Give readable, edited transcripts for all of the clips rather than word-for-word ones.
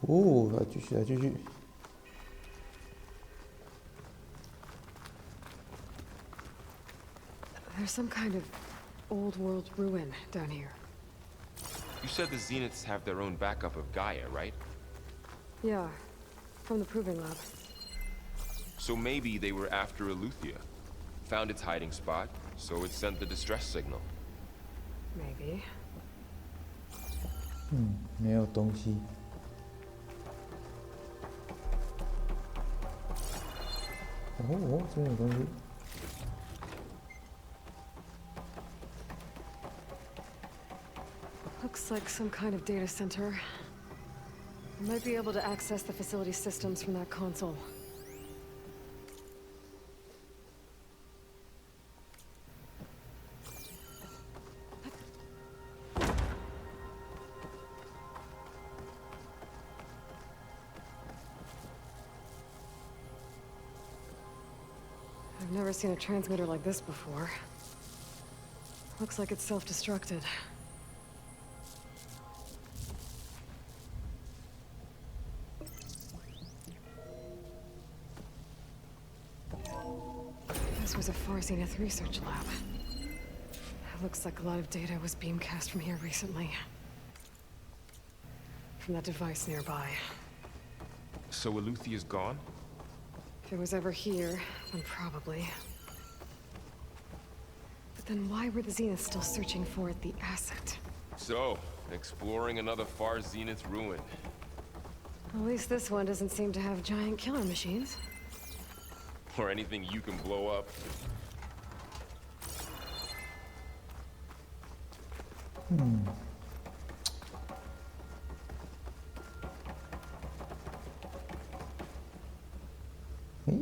哦，来继续，来继续。There's some kind of old world ruin down here. You said the Zeniths have their own backup of Gaia, right? Yeah, from the proving lab. So maybe they were after Eleuthia. Found its hiding spot, so it sent the distress signal. Maybe. 没有东西。哦，这边有东西。Looks like some kind of data center. I might be able to access the facility systems from that console. I've never seen a transmitter like this before. Looks like it's self-destructed. This was a Far Zenith research lab. It looks like a lot of data was beamcast from here recently. From that device nearby. So Eleuthia's gone? If it was ever here, then probably. But then why were the Zeniths still searching for the asset? So, exploring another Far Zenith ruin. At least this one doesn't seem to have giant killer machines. Or anything you can blow up.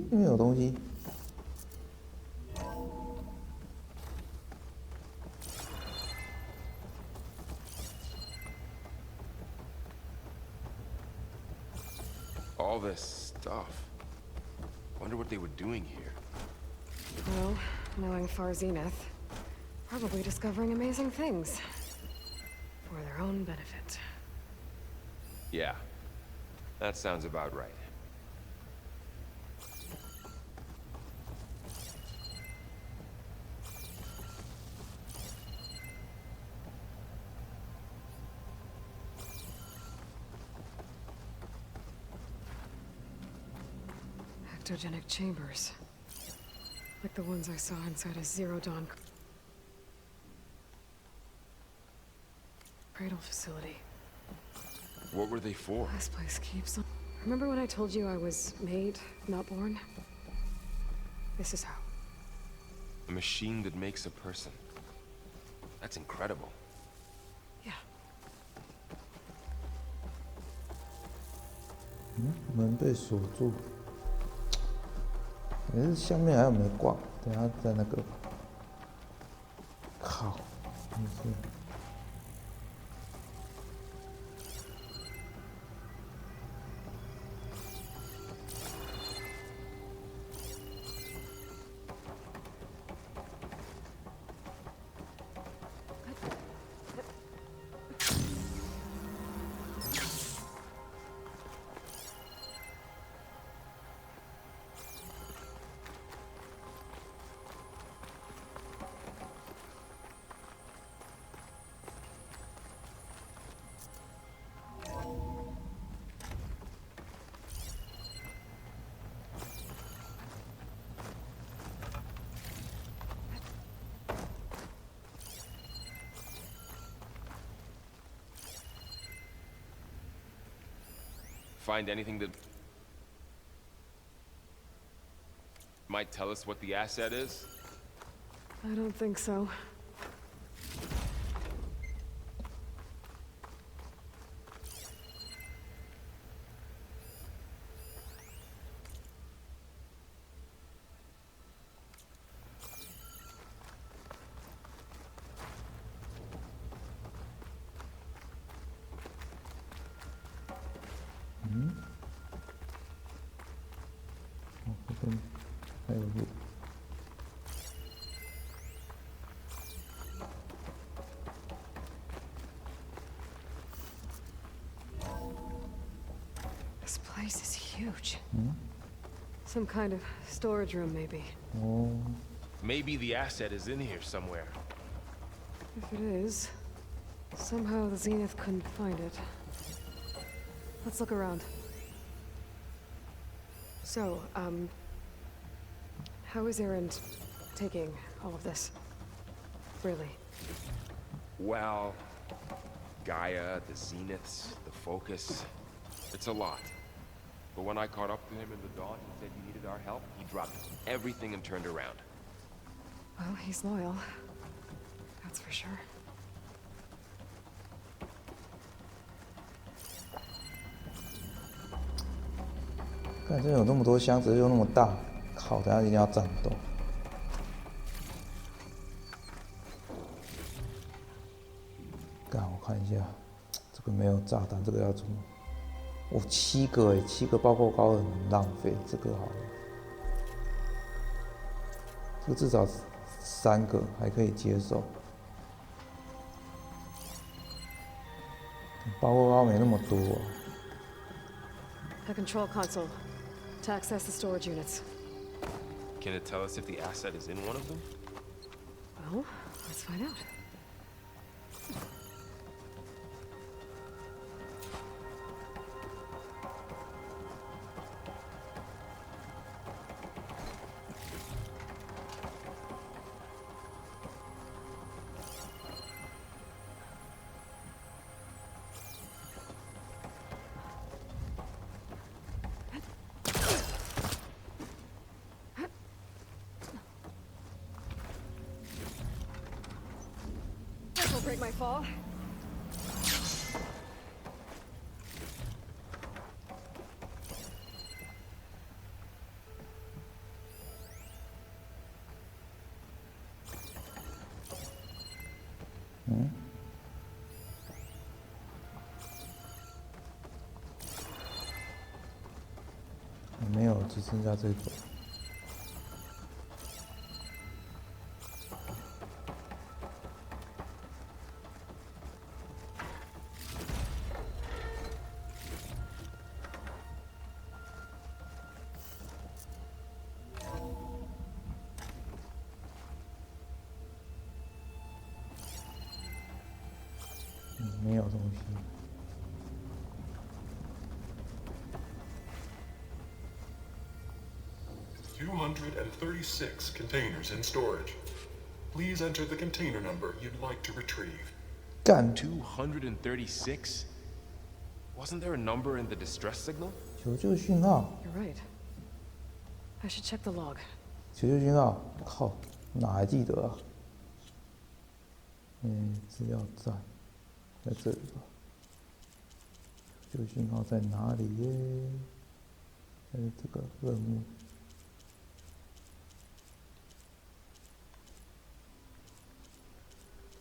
没有东西。All this stuff. Wonder what they were doing here. Well, knowing Far Zenith, probably discovering amazing things. For their own benefit. Yeah. That sounds about right. Ectogenic chambers. Like the ones I saw inside a Zero Dawn cradle facility. What were they for? This place keeps on. Remember when I told you I was made, not born? This is how. A machine that makes a person. That's incredible. Yeah. 门被锁住。可是下面还有没挂？等下在那个。靠！真是。Find anything that might tell us what the asset is? I don't think so. Some kind of storage room, maybe. Oh， Maybe the asset is in here somewhere. If it is, somehow the Zenith couldn't find it. Let's look around. So, how is Erend taking all of this? Really? Well, Gaia, the Zeniths, the Focus. It's a lot. But when I caught up to him in the dawn and said he needed our help, he dropped everything and turned around. Well, he's loyal. That's for sure. 看这有那么多箱子又那么大，靠！等下一定要战斗。干，我看一下，这个没有炸弹，这个要怎么？哦，7个哎，7个爆破膏很浪费，这个好了。这个至少3个还可以接受。爆破膏没那么多啊。 The control console. To access the storage units. Can it tell us if the asset is in one of them? Well, let's find out. This'll break my fall. Hmm? 没有，只剩下这个。没有东西。 236 containers in storage. Please enter the container number you'd like to retrieve. 干 236? Wasn't there a number in the distress signal? 求救讯号， You're right. I should check the log. 求救讯号，靠，哪还记得啊？资料站在这里吧。求救讯号在哪里耶？在这个任务。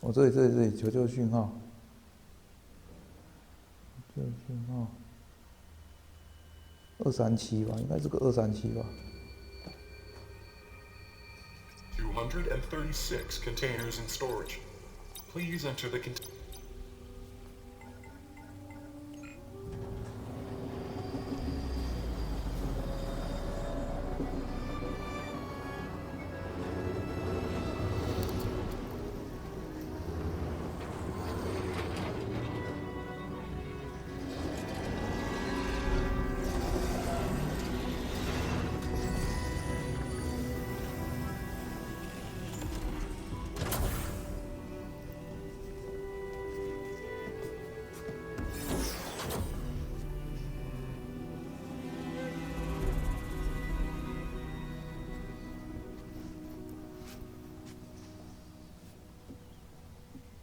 哦，这里，求救讯号，求救讯号，237吧，应该是个237吧。 236 containers in storage. Please enter the container.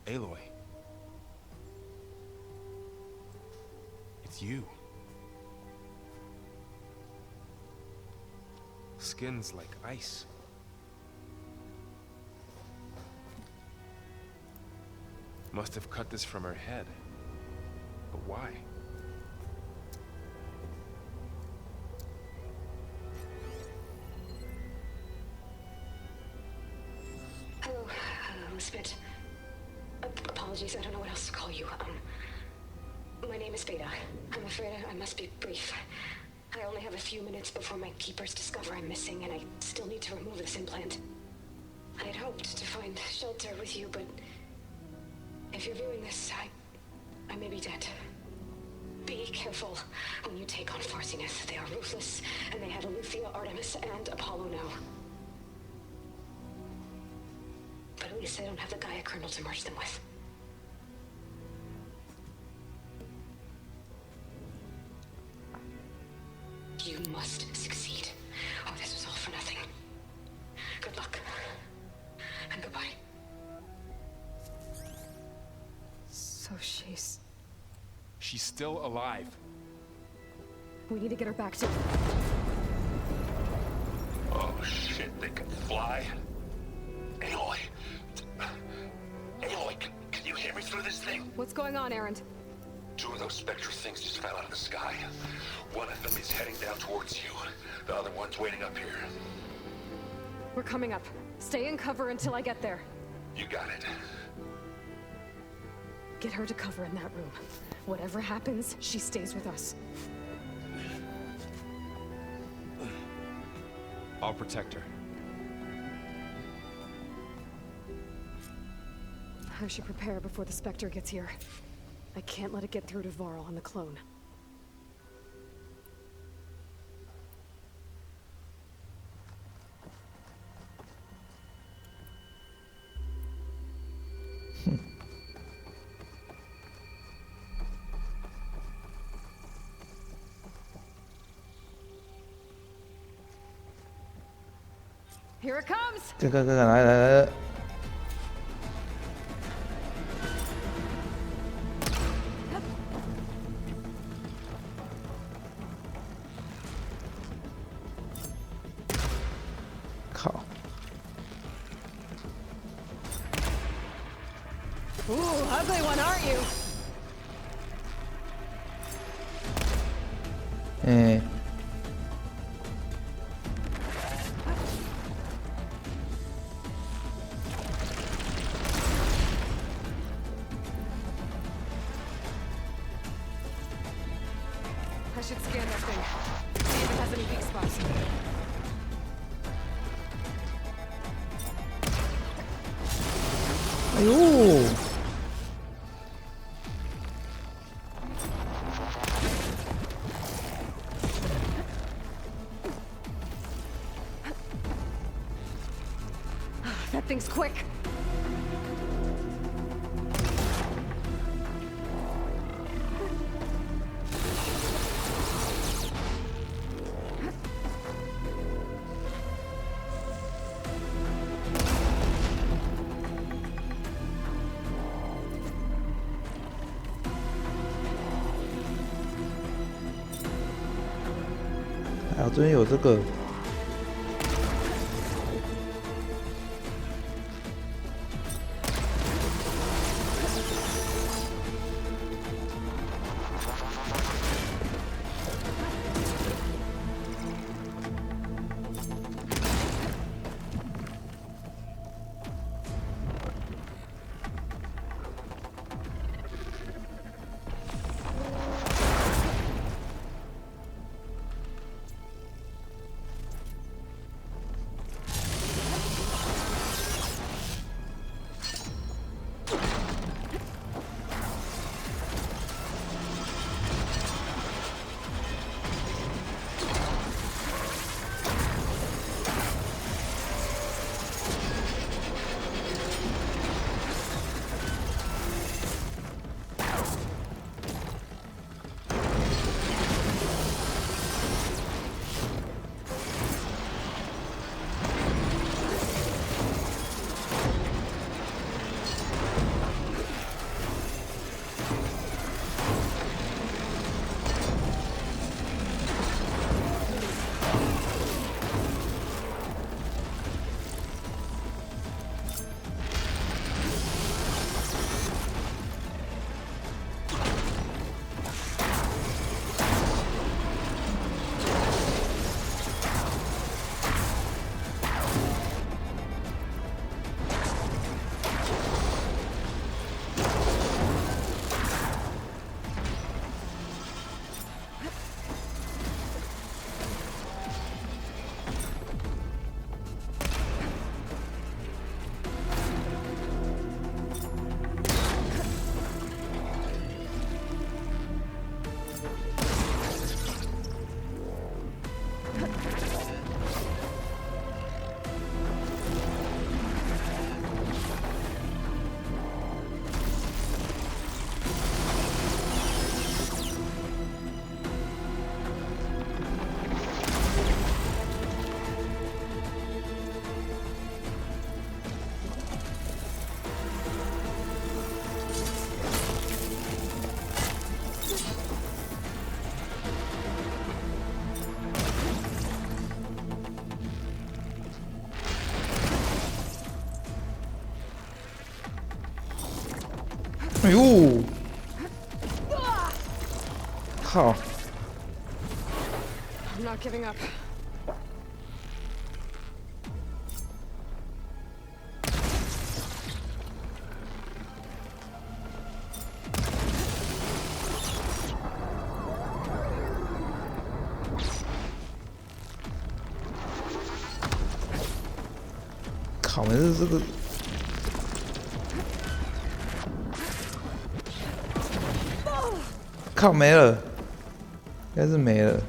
Aloy. It's you. Skin's like ice. Must have cut this from her head. But why? Hello, Spit. Apologies, I don't know what else to call you. My name is Veda. I'm afraid I must be brief. I only have a few minutes before my keepers discover I'm missing, and I still need to remove this implant. I had hoped to find shelter with you, but if you're viewing this, I may be dead. Be careful when you take on Far Zenith. They are ruthless, and they have Aletheia, Artemis, and Apollo now. But at least I don't have the Gaia kernel to merge them with. You must succeed, or this was all for nothing. Good luck, and goodbye. So she's... She's still alive. We need to get her back to... Oh shit, they can fly? Aloy! Aloy, can you hear me through this thing? What's going on, Erend? 2 of those spectral things just fell out of the sky. One of them is heading down towards you. The other one's waiting up here. We're coming up. Stay in cover until I get there. You got it. Get her to cover in that room. Whatever happens, she stays with us. I'll protect her. I should prepare before the Spectre gets here. I can't let it get through to Varl on the clone. Here it comes! 这个来，靠！ Ooh, ugly one, aren't you? 哎，I should scan that thing. See if it has any weak spots. 哎呦！ That thing's quick.还有这边有这个。哎呦！靠！ I'm not giving up. 靠！没事，这个靠没了，应该是没了。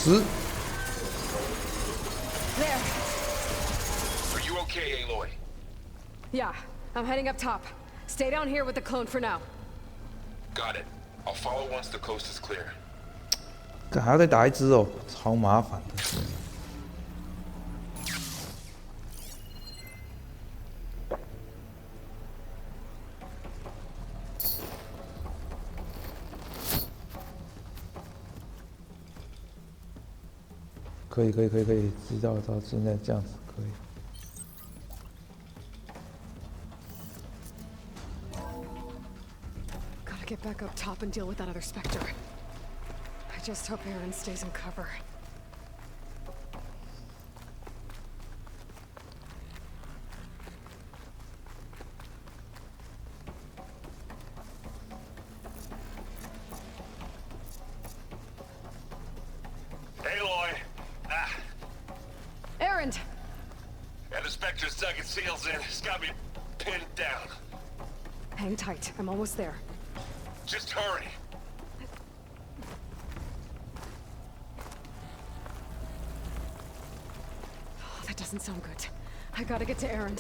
死！ There. Are you okay, Aloy? Yeah, I'm heading up top. Stay down here with the clone for now. Got it. I'll follow once the coast is clear. 干还要再打一只哦，超麻烦的。可以，知道到现在这样子可以。 Gotta get back up top and deal with that other Spectre. I just hope Aaron stays in cover. Aloy! Ah, Aaron! and the Spectre's dug its heels in. It's got me pinned down. Hang tight. I'm almost there. Just hurry. Oh, that doesn't sound good. I gotta get to Aaron.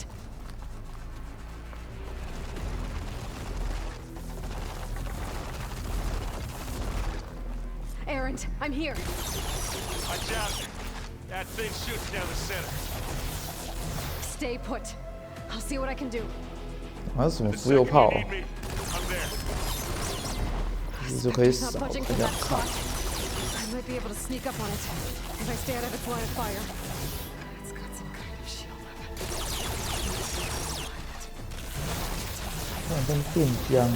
Aaron, I'm here. Watch out. That thing shoots down the center. Stay put. I'll see what I can do. 好像什么浮游炮、 You need me, I'm there. 这就可以 It's 扫 not budging 这 from 样 that 看 spot. I might be able to sneak up on it if I stay out of its line of fire. It's got some kind of shield weapon. 看跟电浆。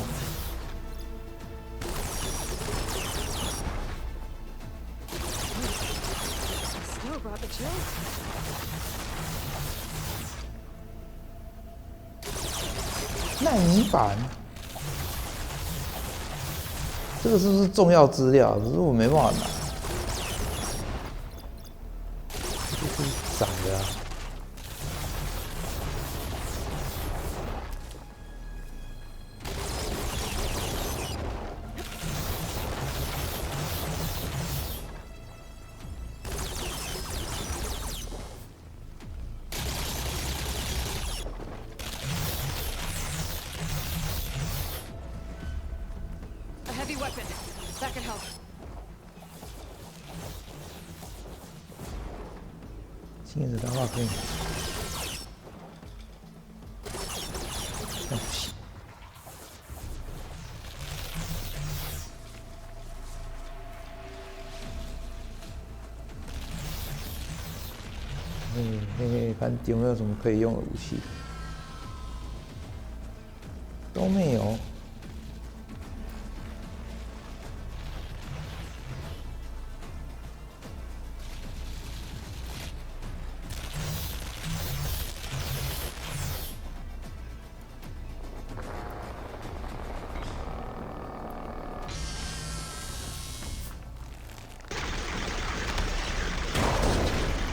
Snow brought the chill. 耐米板，这个是不是重要资料？可是我没办法拿，这是窄的啊。A heavy weapon. That could help. 经验者的话可以。但不行。嘿嘿，看有没有什么可以用的武器？都没有。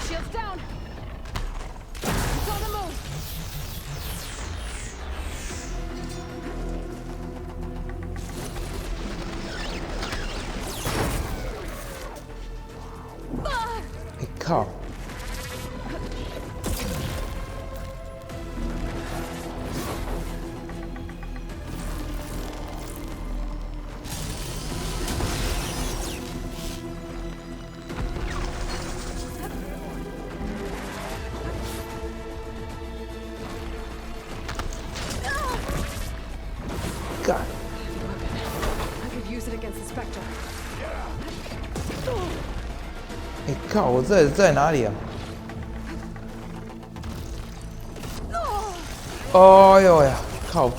Shields down. It's on the move. Ah! 哎靠！干！ I could use it against the Spectre. 哎靠！我这里在哪里啊？哎呦呀！靠！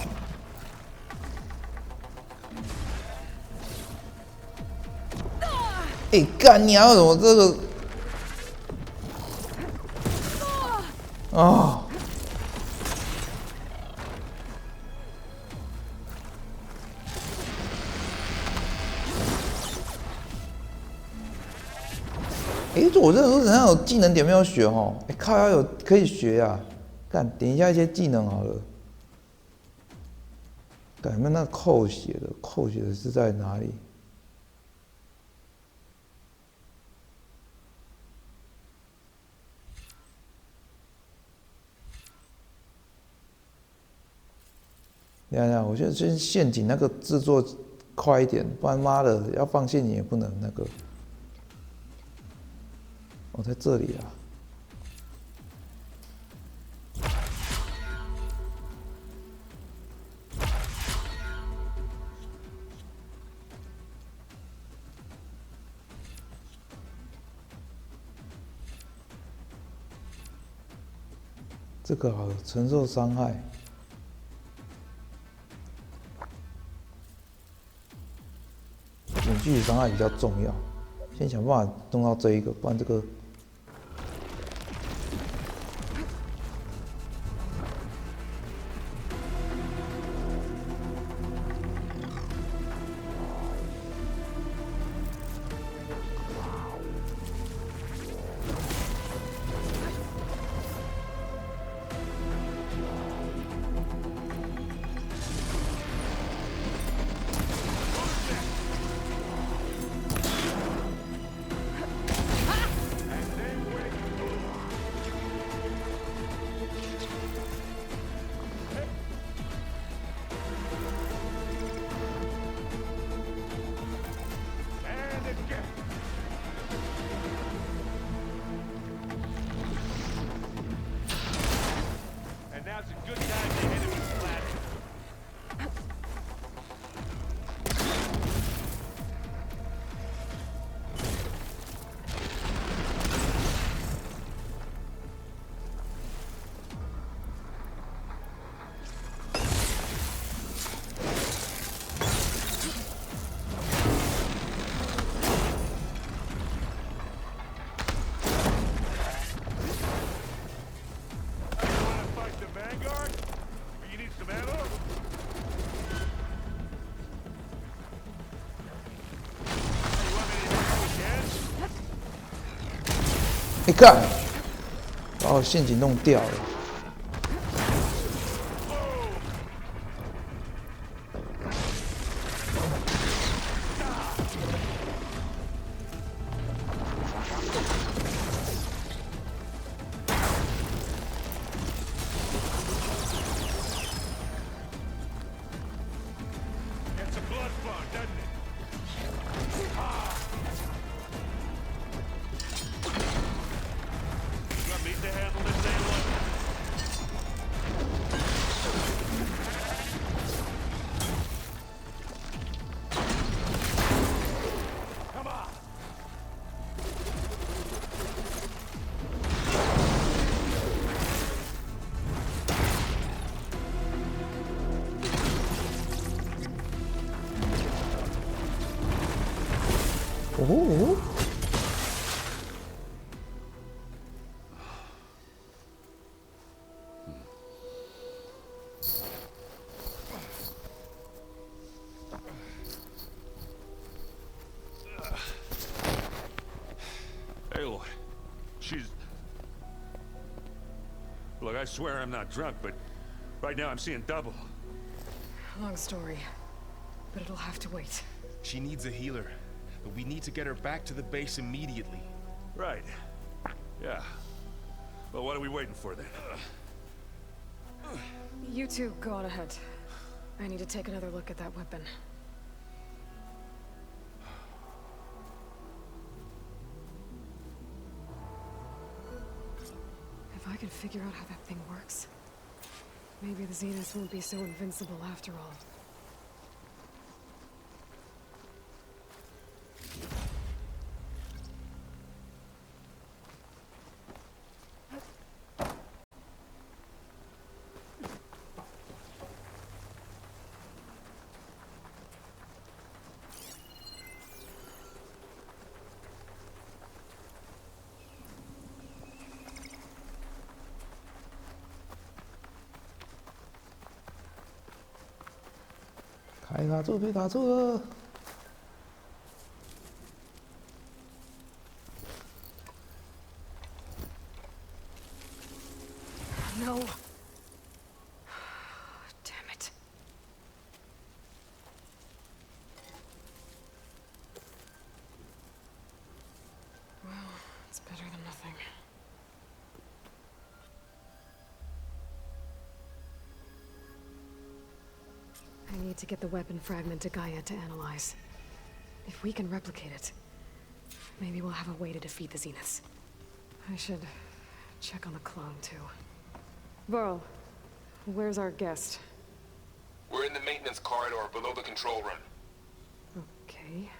哎干！你还有什么这个？哦！哎，我这好像有技能点没有学哦。哎靠，要有可以学啊！干，点一下一些技能好了。干，有没有那扣血的？扣血的是在哪里？等一下，我觉得先陷阱那个制作快一点，不然妈的要放陷阱也不能那个。我在这里啊。这个好承受伤害。远距离伤害比较重要，先想办法弄到这一个，不然这个。你看，把我陷阱弄掉了。哦， Aloy, she's... Look, I swear I'm not drunk, but right now I'm seeing double. Long story, but it'll have to wait. She needs a healer, but we need to get her back to the base immediately. Right. Yeah. Well, what are we waiting for then? You two go on ahead. I need to take another look at that weapon. If I can figure out how that thing works, maybe the Zeniths won't be so invincible after all.开卡住，别卡住了。 No. Damn it. Well, it's better than nothing. I need to get the weapon fragment to Gaia to analyze. If we can replicate it, maybe we'll have a way to defeat the Zeniths. I should check on the clone, too. Varl, where's our guest? We're in the maintenance corridor below the control room. Okay.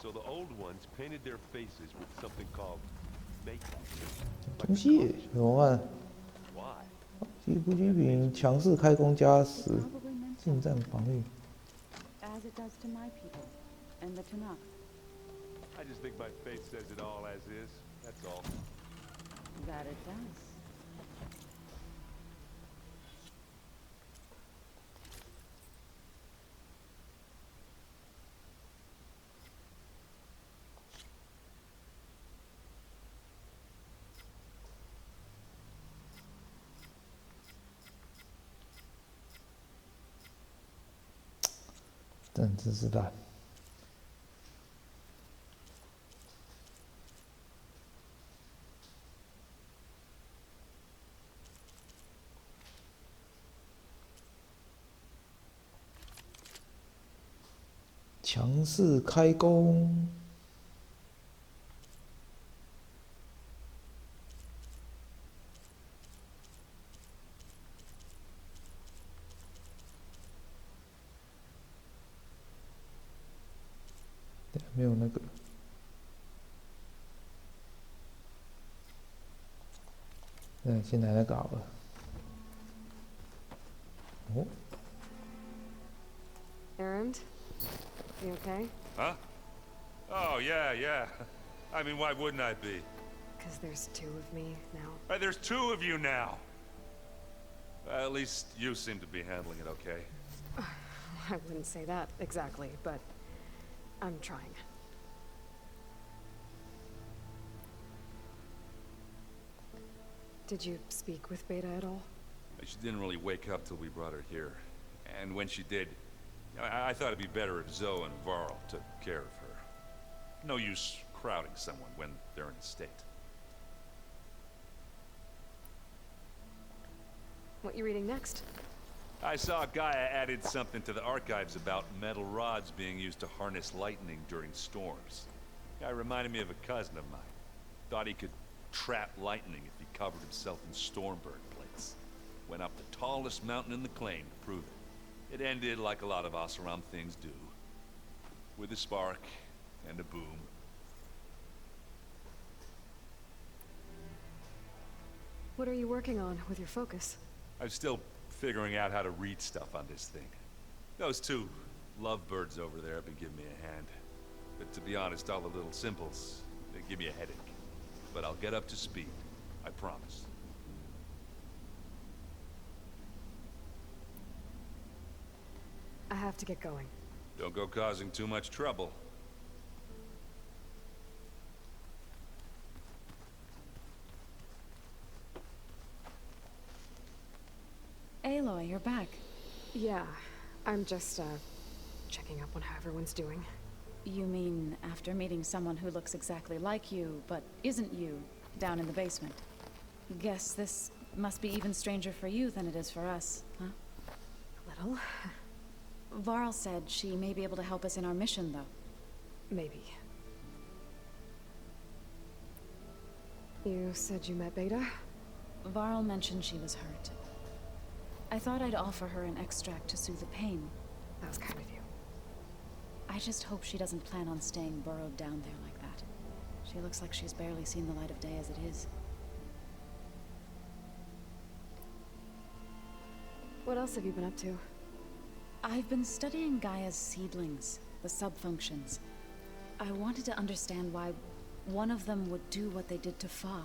So the old ones painted their faces with something called makeup. 东西怎么办？ Why? 击不击柄，强势开弓加10，近战防御。 As it does to my people and the Tanakh. I just think my face says it all as is. That's all. That it does.真是烂。强势开弓。 没有那个，先来那个好了。哦， Erend? You okay? Huh? Oh, yeah, yeah. I mean, why wouldn't I be? Because there's two of me now. Right, there's two of you now. At least you seem to be handling it okay. I wouldn't say that exactly, but I'm trying. Did you speak with Beta at all? She didn't really wake up till we brought her here. And when she did, I thought it'd be better if Zoe and Varl took care of her. No use crowding someone when they're in a state. What you reading next? I saw Gaia added something to the archives about metal rods being used to harness lightning during storms. Guy reminded me of a cousin of mine. Thought he could trap lightning if he covered himself in stormburn plates. Went up the tallest mountain in the claim to prove it. It ended like a lot of Oseram things do. With a spark and a boom. What are you working on with your focus? I'm still figuring out how to read stuff on this thing. Those two lovebirds over there have been giving me a hand. But to be honest, all the little symbols, they give me a headache. But I'll get up to speed. I promise. I have to get going. Don't go causing too much trouble. Aloy, you're back. Yeah, I'm just, checking up on how everyone's doing. You mean after meeting someone who looks exactly like you, but isn't you, down in the basement? Guess this must be even stranger for you than it is for us, huh? A little. Varl said she may be able to help us in our mission, though. Maybe. You said you met Beta? Varl mentioned she was hurt. I thought I'd offer her an extract to soothe the pain. That was kind of you. I just hope she doesn't plan on staying burrowed down there like that. She looks like she's barely seen the light of day as it is. What else have you been up to? I've been studying Gaia's seedlings, the subfunctions. I wanted to understand why one of them would do what they did to Fa.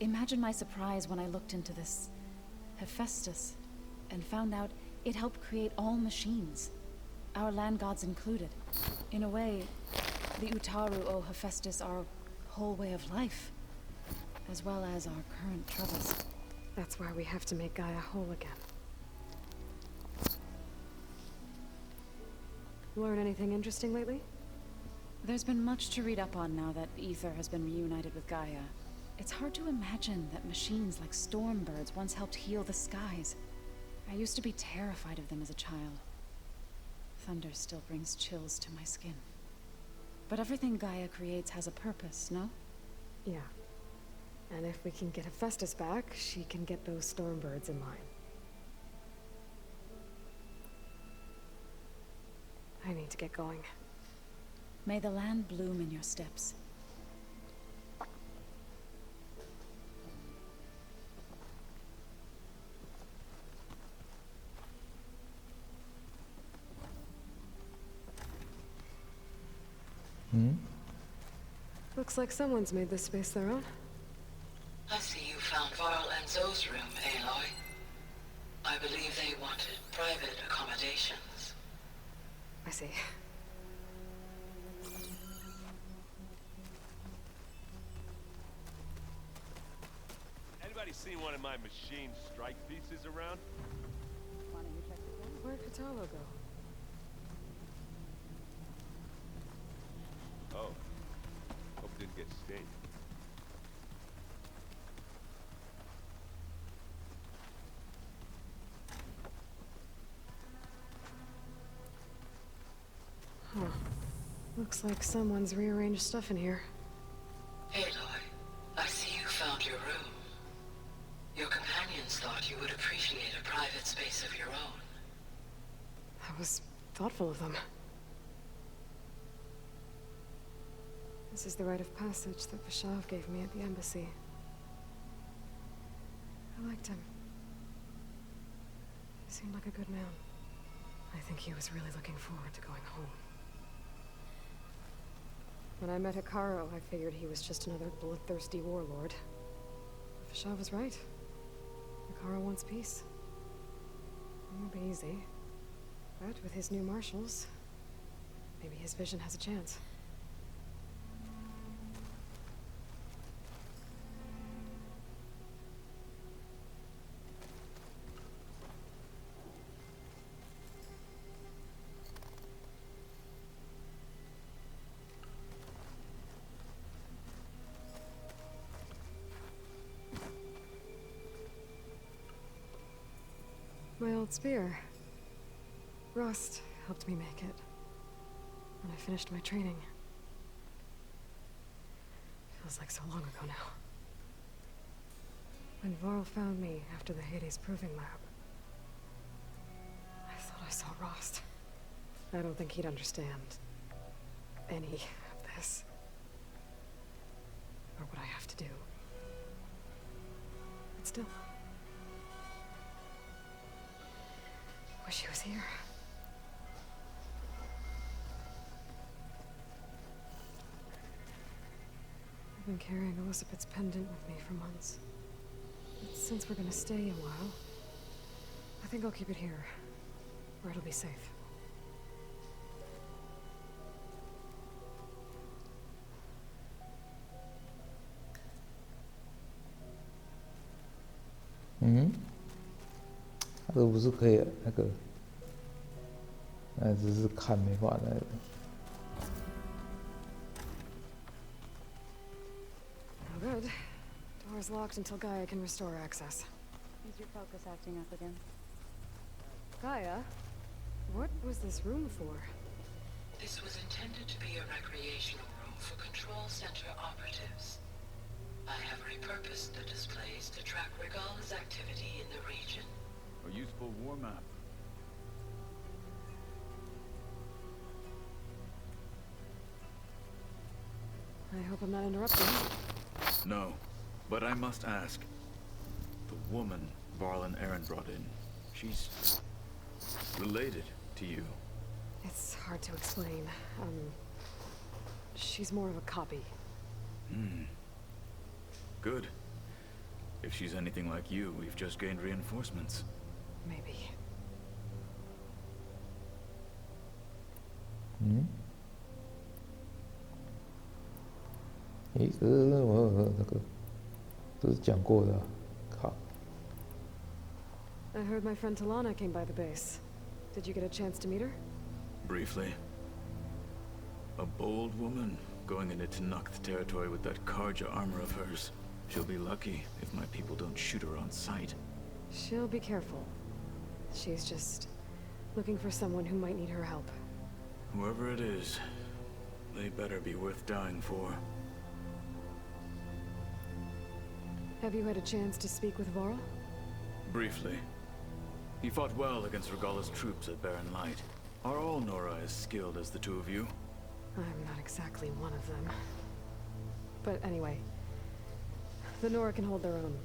Imagine my surprise when I looked into this Hephaestus and found out it helped create all machines, our land gods included. In a way, the Utaru owe Hephaestus our whole way of life, as well as our current troubles. That's why we have to make Gaia whole again. Learn anything interesting lately? There's been much to read up on now that Ether has been reunited with Gaia. It's hard to imagine that machines like stormbirds once helped heal the skies. I used to be terrified of them as a child. Thunder still brings chills to my skin. But everything Gaia creates has a purpose, no? Yeah. And if we can get Hephaestus back, she can get those stormbirds in line. I need to get going. May the land bloom in your steps. Looks like someone's made this space their own. I see you found Varl and Zoe's room, Aloy. I believe they wanted private accommodations. I see. Anybody seen one of my machine strike pieces around? Why don't you check it out? Where'd Katalo go? Oh. Hope it didn't get stained. Huh. Looks like someone's rearranged stuff in here. Aloy, I see you found your room. Your companions thought you would appreciate a private space of your own. That was thoughtful of them. This is the rite of passage that Vashav gave me at the embassy. I liked him. He seemed like a good man. I think he was really looking forward to going home. When I met Hikaru, I figured he was just another bloodthirsty warlord. Vashav was right. Hikaru wants peace. It won't be easy. But with his new marshals, maybe his vision has a chance. My old spear. Rust helped me make it. When I finished my training. Feels like so long ago now. When Varl found me after the Hades Proving Lab, I thought I saw Rost. I don't think he'd understand any of this. Or what I have to do. But still. Wish he was here. I've been carrying Elizabeth's pendant with me for months. But since we're gonna stay a while, I think I'll keep it here, where it'll be safe.嗯，这个不是可以那个，只是看没法那个。No good. Door's locked until Gaia can restore access. Is your focus acting up again? Gaia? What was this room for? This was intended to be a recreational room for Control Center operatives. I have repurposed the displays to track Regala's activity in the region. A useful war map. I hope I'm not interrupting. No, but I must ask. The woman Varl and Aaron brought in, she's related to you. It's hard to explain. She's more of a copy. Good. If she's anything like you, we've just gained reinforcements. Maybe. 我那个都是讲过的啊，靠。I heard my friend Talana came by the base. Did you get a chance to meet her? Briefly. A bold woman going into Tenakth territory with that Karja armor of hers. She'll be lucky if my people don't shoot her on sight. She'll be careful. She's just looking for someone who might need her help. Whoever it is, they better be worth dying for. Have you had a chance to speak with Varl? Briefly. He fought well against Regala's troops at Barren Light. Are all Nora as skilled as the two of you? I'm not exactly one of them. But anyway, the Nora can hold their own.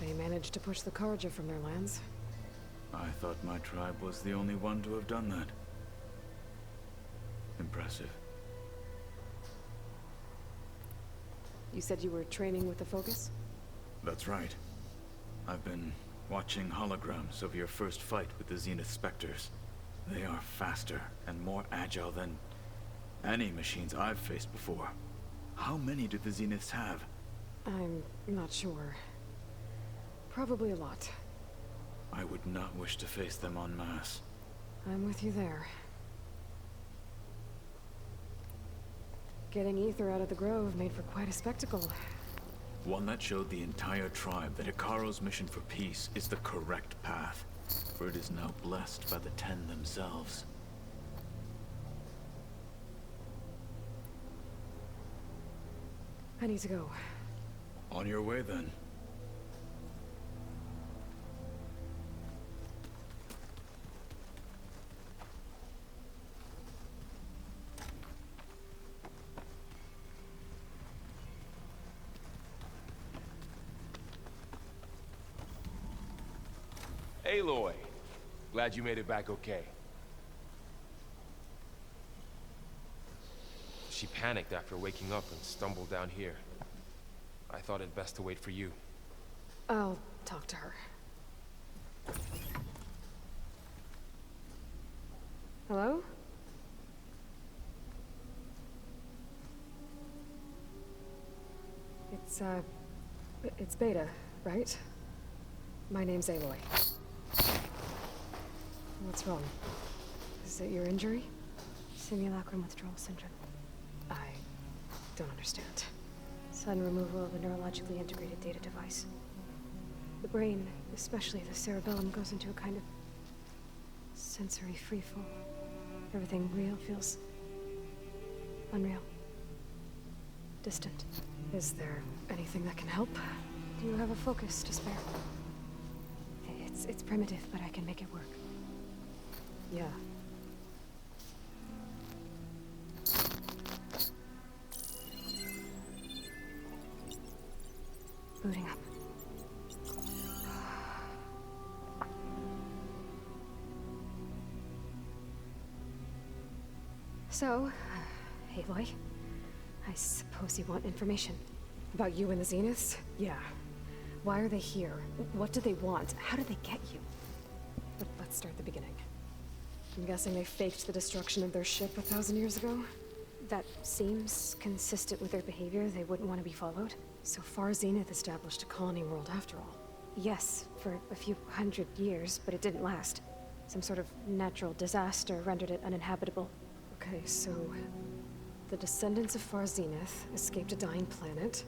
They managed to push the Karja from their lands. I thought my tribe was the only one to have done that. Impressive. You said you were training with the Focus? That's right. I've been watching holograms of your first fight with the Zenith Spectres. They are faster and more agile than any machines I've faced before. How many do the Zeniths have? I'm not sure. Probably a lot. I would not wish to face them en masse. I'm with you there. Getting Ether out of the Grove made for quite a spectacle. One that showed the entire tribe that Ikaro's mission for peace is the correct path, for it is now blessed by the Ten themselves. I need to go. On your way, then. Aloy, glad you made it back okay. She panicked after waking up and stumbled down here. I thought it best to wait for you. I'll talk to her. Hello? It's Beta, right? My name's Aloy. What's wrong? Is it your injury? Simulacrum withdrawal syndrome. I don't understand. Sudden removal of a neurologically integrated data device. The brain, especially the cerebellum, goes into a kind of sensory freefall. Everything real feels unreal. Distant. Is there anything that can help? Do you have a focus to spare? It's primitive, but I can make it work. Yeah. Booting up. So, Aloy, I suppose you want information. About you and the Zeniths? Yeah. Why are they here? What do they want? How did they get you? But let's start at the beginning. I'm guessing they faked the destruction of their ship 1,000 years ago? That seems consistent with their behavior. They wouldn't want to be followed. So far, Zenith established a colony world after all. Yes, for a few hundred years, but it didn't last. Some sort of natural disaster rendered it uninhabitable. Okay, so the descendants of Far Zenith escaped a dying planet,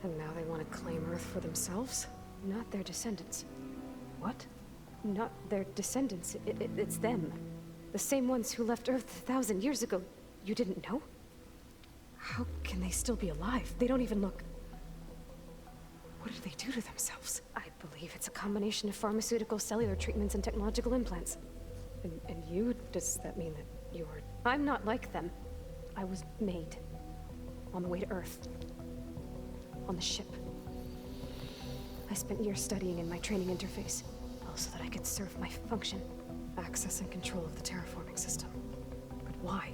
and now they want to claim Earth for themselves? Not their descendants. What? Not their descendants. It's them. The same ones who left Earth 1,000 years ago. You didn't know? How can they still be alive? They don't even look... What did they do to themselves? I believe it's a combination of pharmaceutical, cellular treatments, and technological implants. And you? Does that mean that you're... I'm not like them. I was made. On the way to Earth. On the ship. I spent years studying in my training interface, all so that I could serve my function. Access and control of the terraforming system. But why?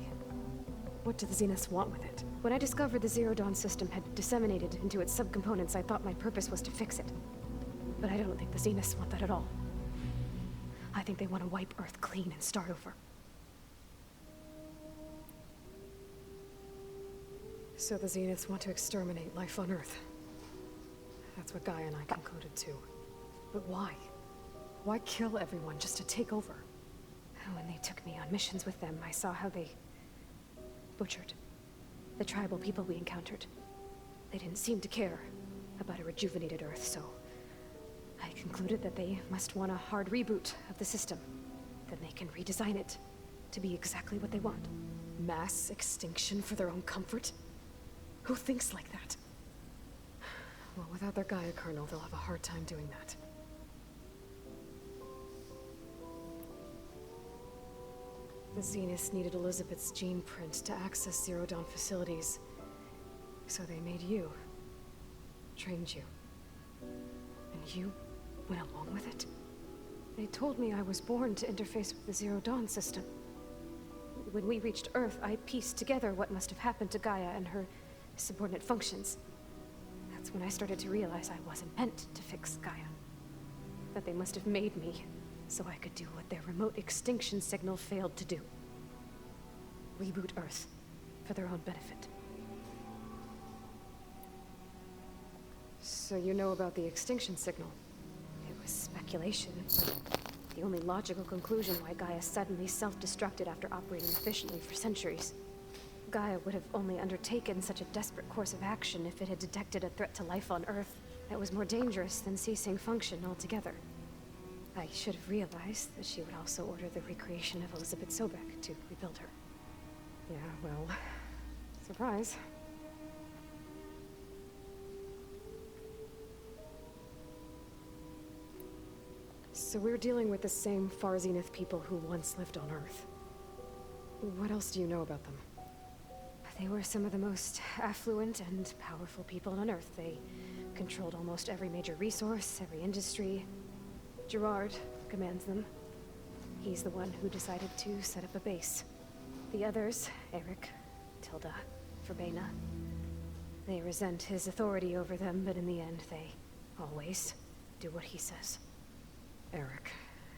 What do the Zeniths want with it? When I discovered the Zero Dawn system had disseminated into its subcomponents, I thought my purpose was to fix it. But I don't think the Zeniths want that at all. I think they want to wipe Earth clean and start over. So the Zeniths want to exterminate life on Earth. That's what Gaia and I concluded too. But why? Why kill everyone just to take over? When they took me on missions with them, I saw how they butchered the tribal people we encountered. They didn't seem to care about a rejuvenated Earth, so I concluded that they must want a hard reboot of the system. Then they can redesign it to be exactly what they want. Mass extinction for their own comfort? Who thinks like that? Well, without their Gaia kernel, they'll have a hard time doing that. The Zeniths needed Elizabeth's gene print to access Zero Dawn facilities. So they made you. Trained you. And you went along with it? They told me I was born to interface with the Zero Dawn system. When we reached Earth, I pieced together what must have happened to Gaia and her subordinate functions. That's when I started to realize I wasn't meant to fix Gaia. That they must have made me so I could do what their remote extinction signal failed to do. Reboot Earth for their own benefit. So you know about the extinction signal? It was speculation, but the only logical conclusion why Gaia suddenly self-destructed after operating efficiently for centuries. Gaia would have only undertaken such a desperate course of action if it had detected a threat to life on Earth that was more dangerous than ceasing function altogether. I should have realized that she would also order the recreation of Elizabeth Sobek to rebuild her. Yeah, well, surprise. So we're dealing with the same Far Zenith people who once lived on Earth. What else do you know about them? They were some of the most affluent and powerful people on Earth. They controlled almost every major resource, every industry. Gerard commands them. He's the one who decided to set up a base. The others, Eric, Tilda, Verbena, they resent his authority over them, but in the end, they always do what he says. Eric,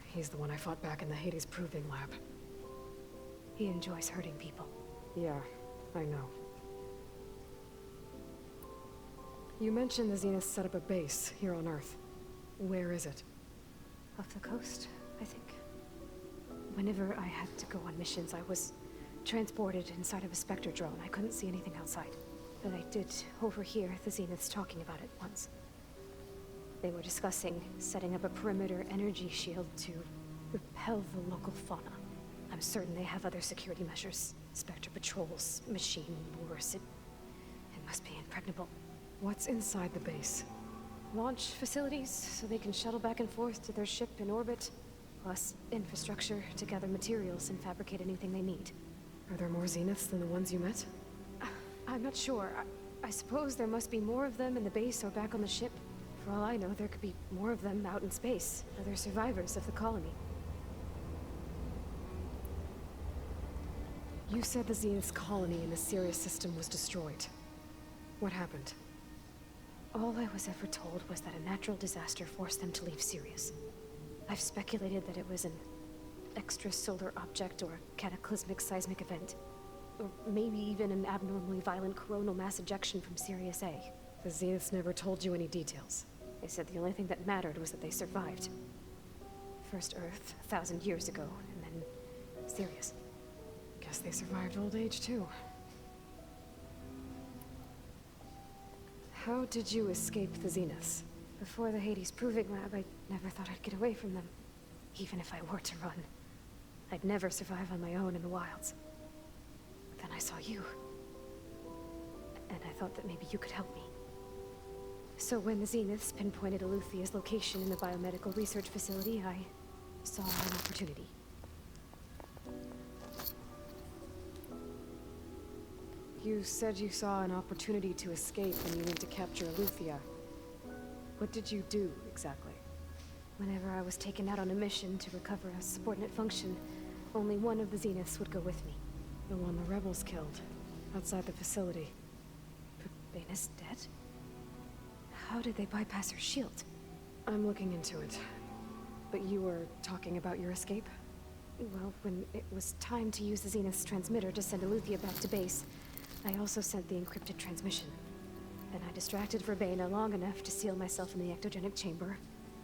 he's the one I fought back in the Hades Proving Lab. He enjoys hurting people. Yeah, I know. You mentioned the Zeniths set up a base here on Earth. Where is it? Off the coast, I think. Whenever I had to go on missions, I was transported inside of a Spectre drone. I couldn't see anything outside. But I did overhear the Zeniths talking about it once. They were discussing setting up a perimeter energy shield to repel the local fauna. I'm certain they have other security measures. Spectre patrols, machine wars. It must be impregnable. What's inside the base? Launch facilities, so they can shuttle back and forth to their ship in orbit. Plus infrastructure to gather materials and fabricate anything they need. Are there more Zeniths than the ones you met? I'm not sure. I suppose there must be more of them in the base or back on the ship. For all I know, there could be more of them out in space. Other survivors of the colony. You said the Zenith's colony in the Sirius system was destroyed. What happened? All I was ever told was that a natural disaster forced them to leave Sirius. I've speculated that it was an extrasolar object or a cataclysmic seismic event. Or maybe even an abnormally violent coronal mass ejection from Sirius A. The Zeniths never told you any details. They said the only thing that mattered was that they survived. First Earth, 1,000 years ago, and then Sirius. Guess they survived old age, too. How did you escape the Zeniths? Before the Hades Proving Lab, I never thought I'd get away from them. Even if I were to run. I'd never survive on my own in the wilds. But then I saw you. And I thought that maybe you could help me. So when the Zeniths pinpointed Eluthia's location in the biomedical research facility, I saw an opportunity. You said you saw an opportunity to escape and you went to capture Eluthia. What did you do, exactly? Whenever I was taken out on a mission to recover a subordinate function, only one of the Zeniths would go with me. The one the rebels killed, outside the facility. But Baina's dead? How did they bypass her shield? I'm looking into it. But you were talking about your escape? Well, when it was time to use the Zenith's transmitter to send Eluthia back to base, I also sent the encrypted transmission. Then I distracted Verbena long enough to seal myself in the ectogenic chamber,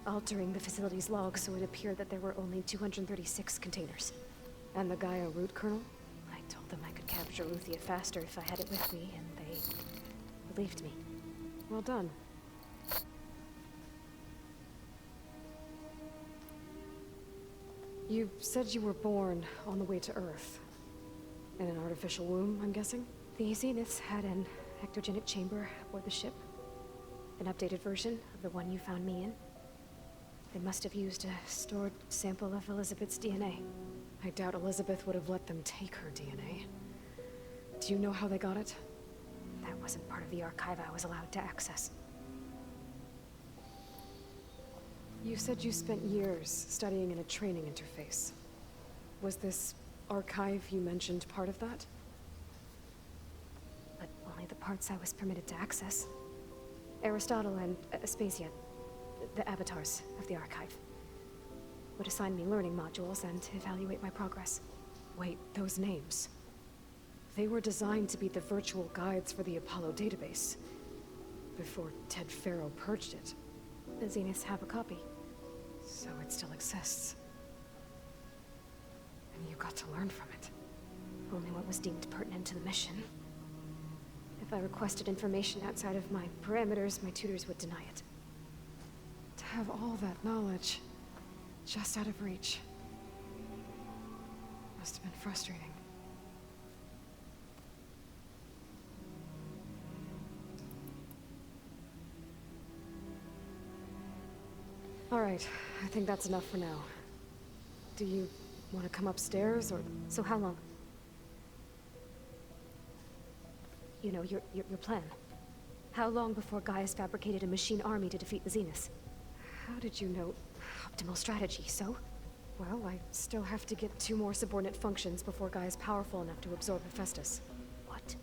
altering the facility's log so it appeared that there were only 236 containers. And the Gaia root kernel? I told them I could capture Eluthia faster if I had it with me, and they believed me. Well done. You said you were born on the way to Earth. In an artificial womb, I'm guessing? The Zeniths had an ectogenic chamber aboard the ship. An updated version of the one you found me in. They must have used a stored sample of Elizabeth's DNA. I doubt Elizabeth would have let them take her DNA. Do you know how they got it? That wasn't part of the archive I was allowed to access. You said you spent years studying in a training interface. Was this archive you mentioned part of that? But only the parts I was permitted to access. Aristotle and Aspasia, the avatars of the archive, would assign me learning modules and evaluate my progress. Wait, those names. They were designed to be the virtual guides for the Apollo database. Before Ted Faro purged it. The Zeniths have a copy. So it still exists. And you got to learn from it. Only what was deemed pertinent to the mission. If I requested information outside of my parameters, my tutors would deny it. To have all that knowledge, just out of reach, must have been frustrating. All right, I think that's enough for now. Do you want to come upstairs, or... So how long? You know, your plan. How long before Gaia's fabricated a machine army to defeat the Zeniths? How did you know? Optimal strategy, so? Well, I still have to get 2 more subordinate functions before Gaia's powerful enough to absorb Hephaestus. What?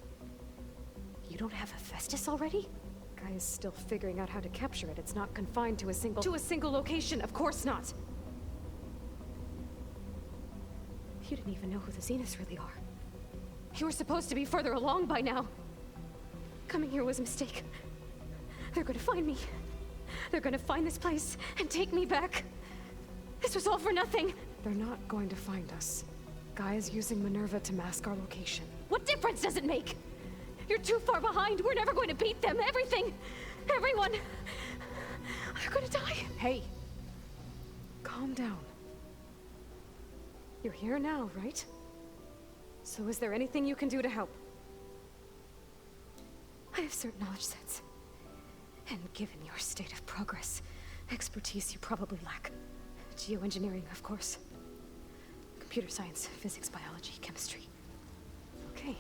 You don't have Hephaestus already? Gaia's still figuring out how to capture it. It's not confined to a single... To a single location, of course not! You didn't even know who the Zeniths really are. You were supposed to be further along by now. Coming here was a mistake. They're gonna find me. They're gonna find this place and take me back. This was all for nothing. They're not going to find us. Gaia's using Minerva to mask our location. What difference does it make? You're too far behind. We're never going to beat them. Everything, everyone, are gonna die. Hey, calm down. You're here now, right? So is there anything you can do to help? I have certain knowledge sets. And given your state of progress, expertise you probably lack. Geoengineering, of course. Computer science, physics, biology, chemistry. Okay.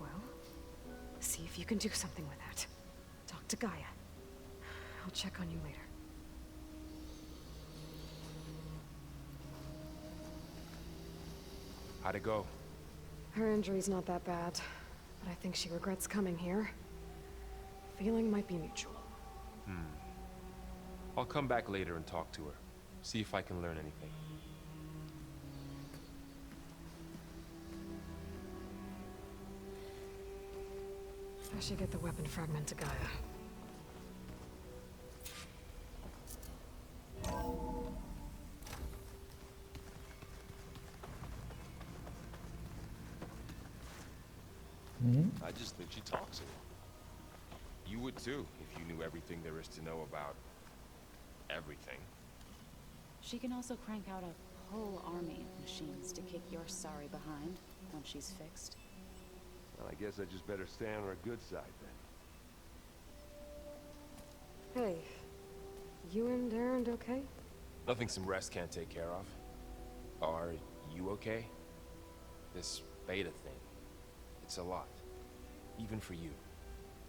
Well, see if you can do something with that. Talk to Gaia. I'll check on you later. How'd it go? Her injury's not that bad, but I think she regrets coming here. Feeling might be mutual. I'll come back later and talk to her. See if I can learn anything. I should get the weapon fragment to Gaia. I just think she talks a lot. You would too, if you knew everything there is to know about everything. She can also crank out a whole army of machines to kick your sorry behind once she's fixed. Well, I guess I just better stay on her good side then. Hey, you and Aaron okay? Nothing some rest can't take care of. Are you okay? This beta thing, it's a lot. Even for you.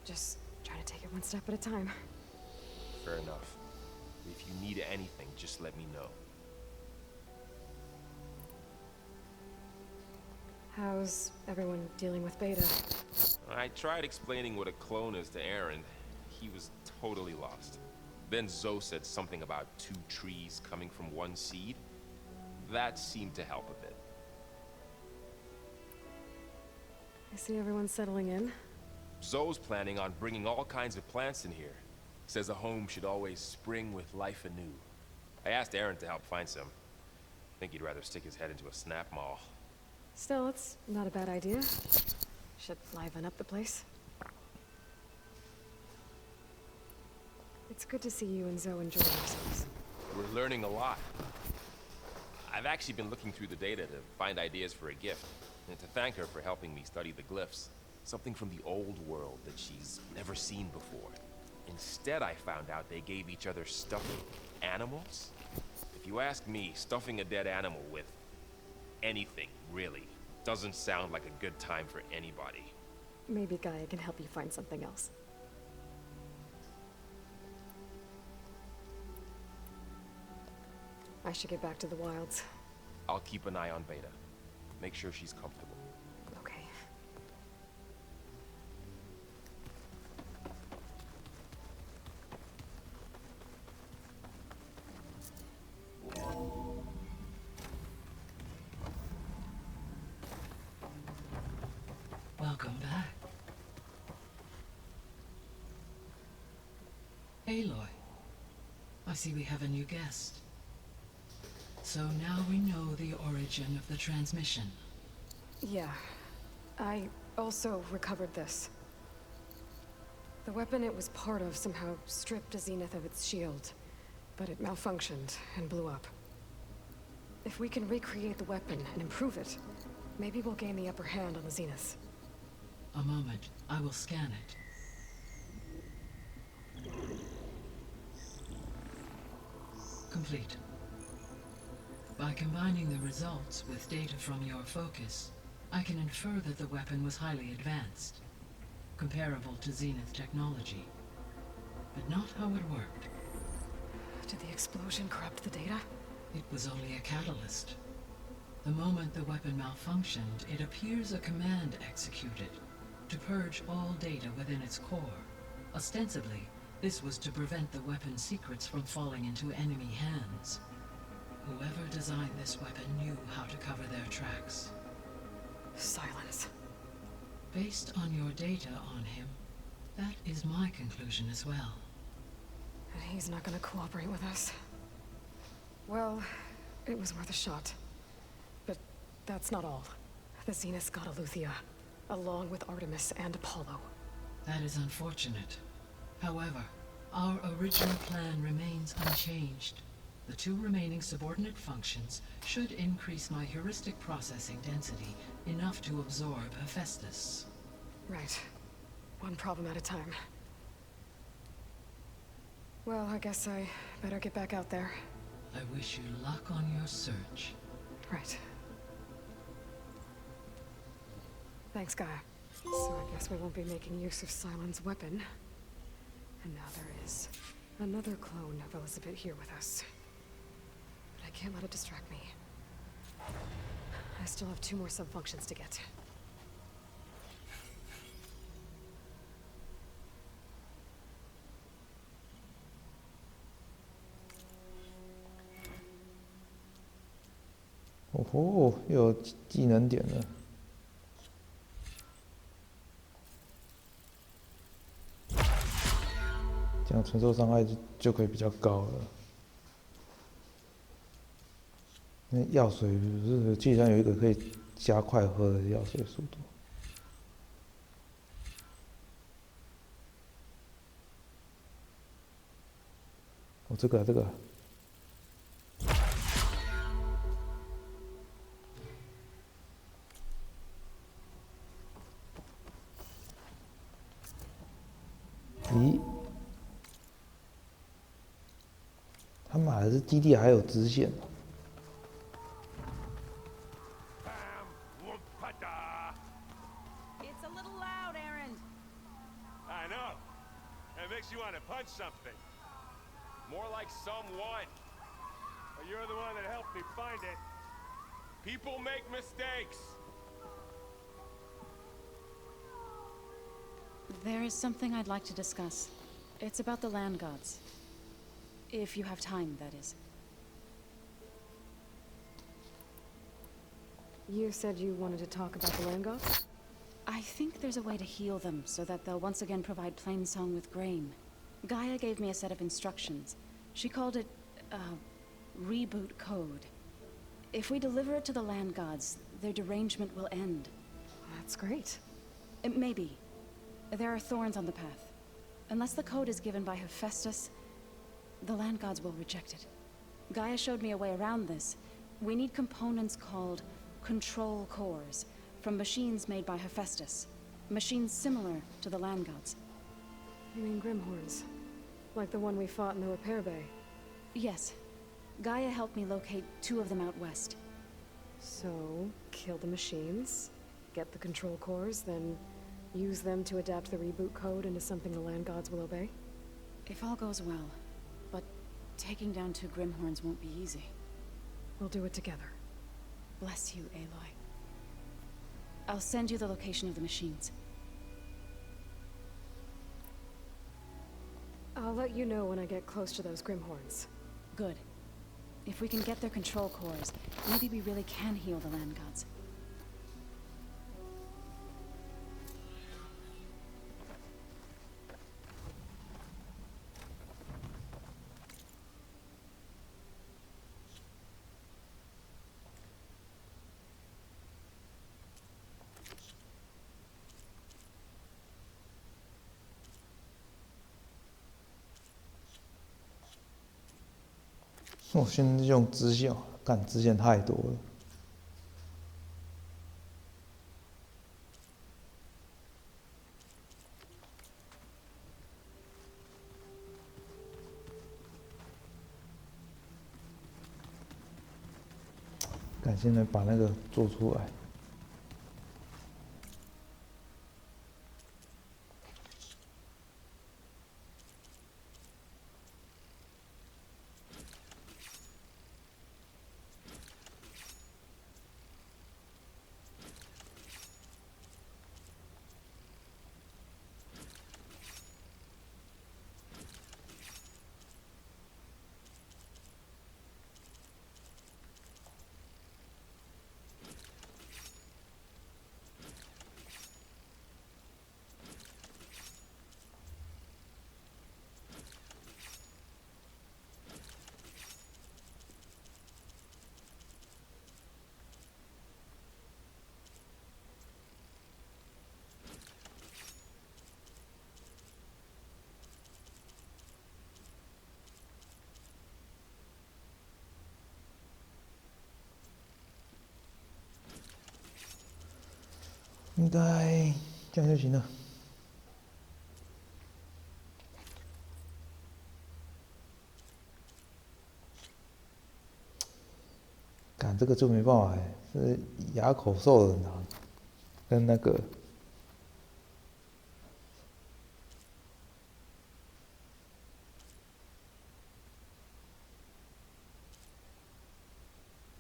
Just trying to take it one step at a time. Fair enough. If you need anything, just let me know. How's everyone dealing with Beta? I tried explaining what a clone is to Aaron. He was totally lost. Then Zoe said something about 2 trees coming from 1 seed. That seemed to help a bit. I see everyone settling in. Zoe's planning on bringing all kinds of plants in here. Says a home should always spring with life anew. I asked Aaron to help find some. Think he'd rather stick his head into a snap mall. Still, it's not a bad idea. Should liven up the place. It's good to see you and Zoe enjoying yourselves. We're learning a lot. I've actually been looking through the data to find ideas for a gift, and to thank her for helping me study the glyphs. Something from the old world that she's never seen before. Instead, I found out they gave each other stuffed animals. If you ask me, stuffing a dead animal with anything, really, doesn't sound like a good time for anybody. Maybe Gaia can help you find something else. I should get back to the wilds. I'll keep an eye on Beta. Make sure she's comfortable. Okay. Welcome back. Aloy, I see we have a new guest. So now we know the origin of the transmission. Yeah. I also recovered this. The weapon it was part of somehow stripped a Zenith of its shield, but it malfunctioned and blew up. If we can recreate the weapon and improve it, maybe we'll gain the upper hand on the Zeniths. A moment, I will scan it. Complete. By combining the results with data from your focus, I can infer that the weapon was highly advanced, comparable to Zenith technology, but not how it worked. Did the explosion corrupt the data? It was only a catalyst. The moment the weapon malfunctioned, it appears a command executed to purge all data within its core. Ostensibly, this was to prevent the weapon's secrets from falling into enemy hands. Whoever designed this weapon knew how to cover their tracks. Silence. Based on your data on him, that is my conclusion as well. And he's not gonna cooperate with us. Well, it was worth a shot. But that's not all. The Zeniths got Aletheia, along with Artemis and Apollo. That is unfortunate. However, our original plan remains unchanged. The 2 remaining subordinate functions should increase my heuristic processing density enough to absorb Hephaestus. Right. One problem at a time. Well, I guess I better get back out there. I wish you luck on your search. Right. Thanks, Gaia. So I guess we won't be making use of Cylon's weapon. And now there is another clone of Elizabeth here with us. But I can't let it distract me. I still have 2 more sub-functions to get. 哦吼，又有技能点了。这样承受伤害就可以比较高了。那药水不是，既然有一个可以加快喝的药水速度。哦，这个、啊、这个、啊。咦？他妈的，这基地还有支线。It's a little loud, Aaron. I know. It makes you want to punch something. More like someone. Well, you're the one that helped me find it. People make mistakes. There is something I'd like to discuss. It's about the land gods. If you have time, that is. You said you wanted to talk about the land gods? I think there's a way to heal them so that they'll once again provide Plainsong with grain. Gaia gave me a set of instructions. She called it, reboot code. If we deliver it to the land gods, their derangement will end. That's great. Maybe. There are thorns on the path. Unless the code is given by Hephaestus, the land gods will reject it. Gaia showed me a way around this. We need components called control cores, from machines made by Hephaestus. Machines similar to the land gods. You mean Grimhorns? Like the one we fought in the repair bay? Yes. Gaia helped me locate 2 of them out west. So, kill the machines, get the control cores, then use them to adapt the reboot code into something the land gods will obey? If all goes well. But taking down 2 Grimhorns won't be easy. We'll do it together. Bless you, Aloy. I'll send you the location of the machines. I'll let you know when I get close to those Grimhorns. Good. If we can get their control cores, maybe we really can heal the land gods.我现在用支线，干支线太多了。干，现在把那个做出来。应该这样就行了。干这个就没办法哎，是哑口兽很难，跟那个。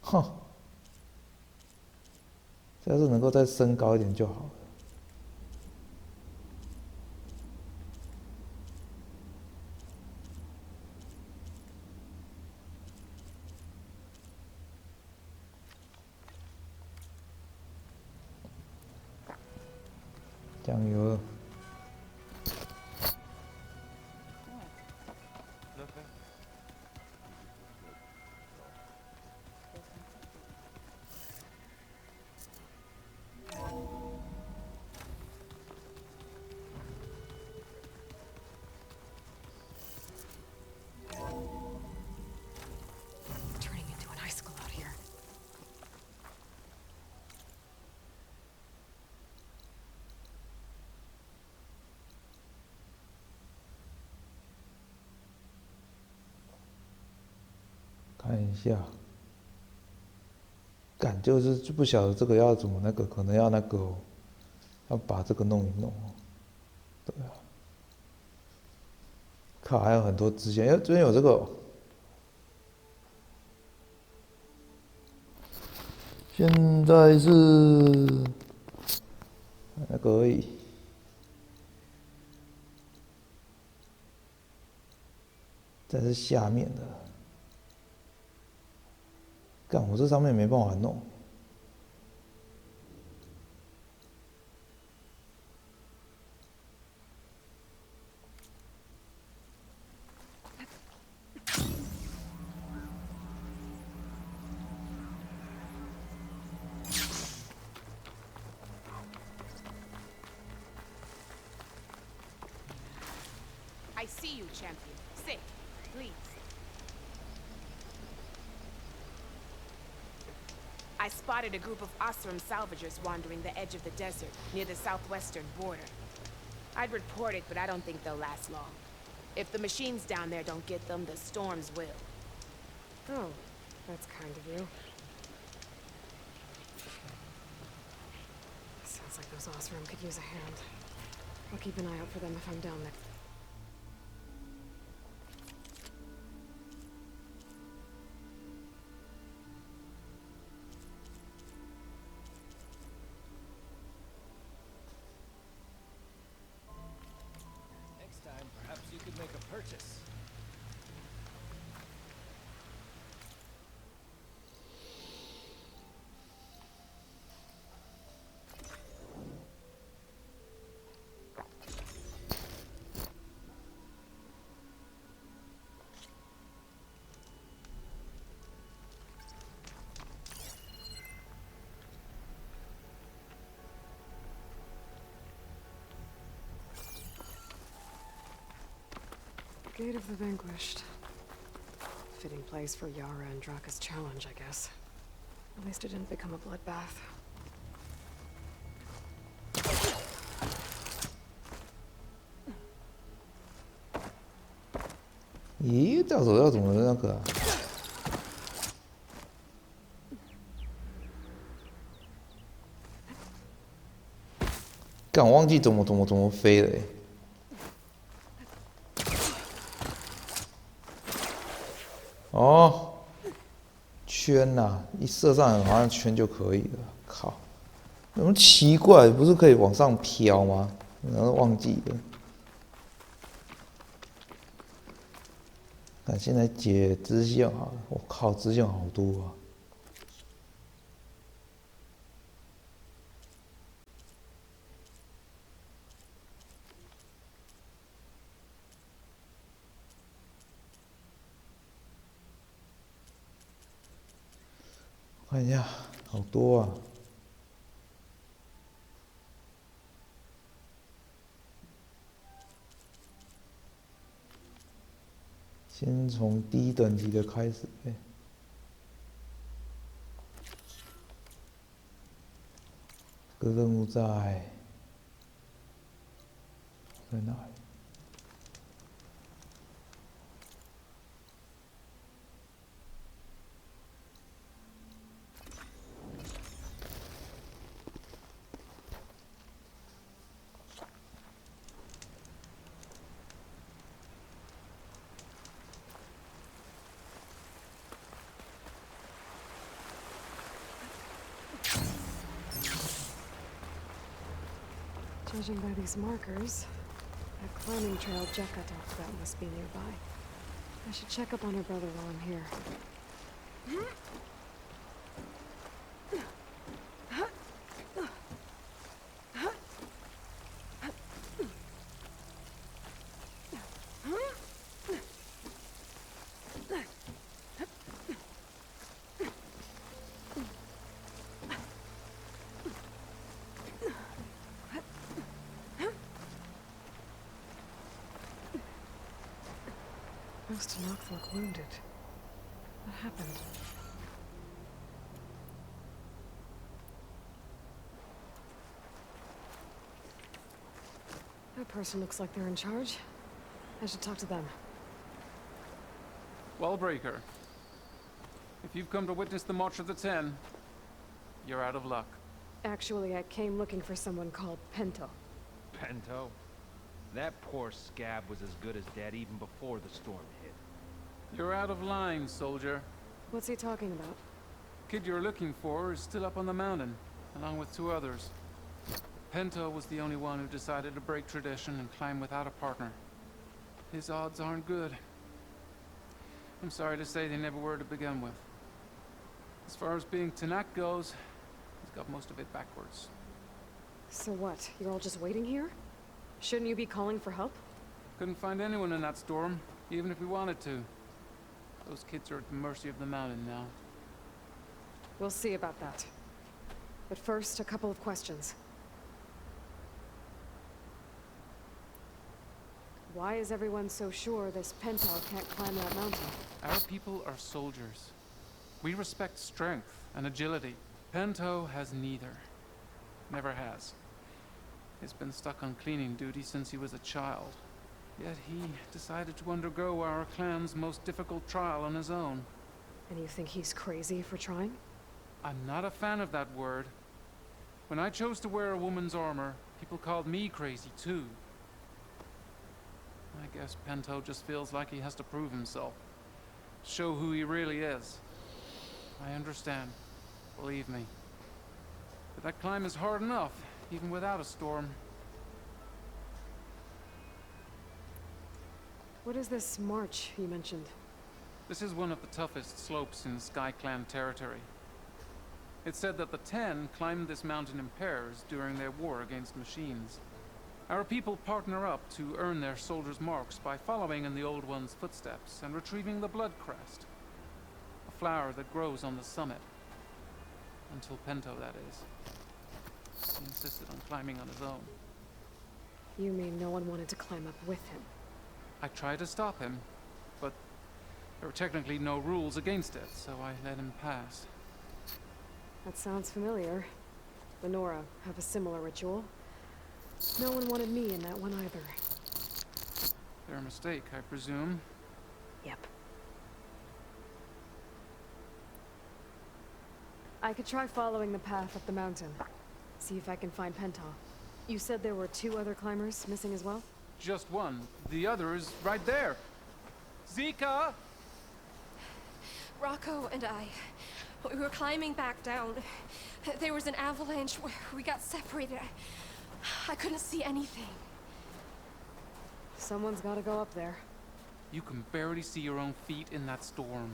哼，要是能够再升高一点就好了。酱油。Turning into an icicle out here. 看一下，感就不晓得这个要怎么那个，可能要那个、哦，要把这个弄一弄哦。对啊，靠，还有很多支线，这边有这个、哦。现在是那个而已。这是下面的。干，我这上面没办法弄。I see you, champion. Sit, please. I spotted a group of Osram salvagers wandering the edge of the desert, near the southwestern border. I'd report it, but I don't think they'll last long. If the machines down there don't get them, the storms will. Oh, that's kind of you. Sounds like those Osram could use a hand. I'll keep an eye out for them if I'm down there. Next time, perhaps you could make a purchase. Gate of the Vanquished. Fitting place for Yara and Draka's challenge, I guess. At least it didn't become a bloodbath. 咦，到手要怎么那个啊？干，我忘记怎么飞了、欸。哦，圈呐、啊，一射上好像圈就可以了。靠，怎么奇怪？不是可以往上飘吗？然后忘记了。那现在解支线好了，我靠，支线好多啊！看一下，好多啊！先从低等级的开始呗。这个任务在哪里？Judging by these markers, that climbing trail Jekka talked about must be nearby. I should check up on her brother while I'm here. house to knock look wounded. What happened? That person looks like they're in charge. I should talk to them. Wallbreaker. If you've come to witness the March of the Ten, you're out of luck. Actually, I came looking for someone called Pento. Pento? That poor scab was as good as dead even before the storm hit. You're out of line, soldier. What's he talking about? Kid you're looking for is still up on the mountain, along with 2 others. Pento was the only one who decided to break tradition and climb without a partner. His odds aren't good. I'm sorry to say they never were to begin with. As far as being Tanak goes, he's got most of it backwards. So what? You're all just waiting here? Shouldn't you be calling for help? Couldn't find anyone in that storm, even if we wanted to. Those kids are at the mercy of the mountain now. We'll see about that. But first, a couple of questions. Why is everyone so sure this Pento can't climb that mountain? Our people are soldiers. We respect strength and agility. Pento has neither. Never has. He's been stuck on cleaning duty since he was a child. Yet he decided to undergo our clan's most difficult trial on his own. And you think he's crazy for trying? I'm not a fan of that word. When I chose to wear a woman's armor, people called me crazy too. I guess Pento just feels like he has to prove himself. Show who he really is. I understand. Believe me. But that climb is hard enough, even without a storm. What is this march you mentioned? This is one of the toughest slopes in Sky Clan territory. It's said that the Ten climbed this mountain in pairs during their war against machines. Our people partner up to earn their soldiers' marks by following in the Old One's footsteps and retrieving the Blood Crest, a flower that grows on the summit. Until Pento, that is. He insisted on climbing on his own. You mean no one wanted to climb up with him? I tried to stop him, but there were technically no rules against it, so I let him pass. That sounds familiar. The Nora have a similar ritual. No one wanted me in that one either. Their mistake, I presume. Yep. I could try following the path up the mountain. See if I can find Pento. You said there were 2 other climbers missing as well? Just one. The other is right there. Zika! Rocco and I, we were climbing back down. There was an avalanche where we got separated. I couldn't see anything. Someone's gotta go up there. You can barely see your own feet in that storm.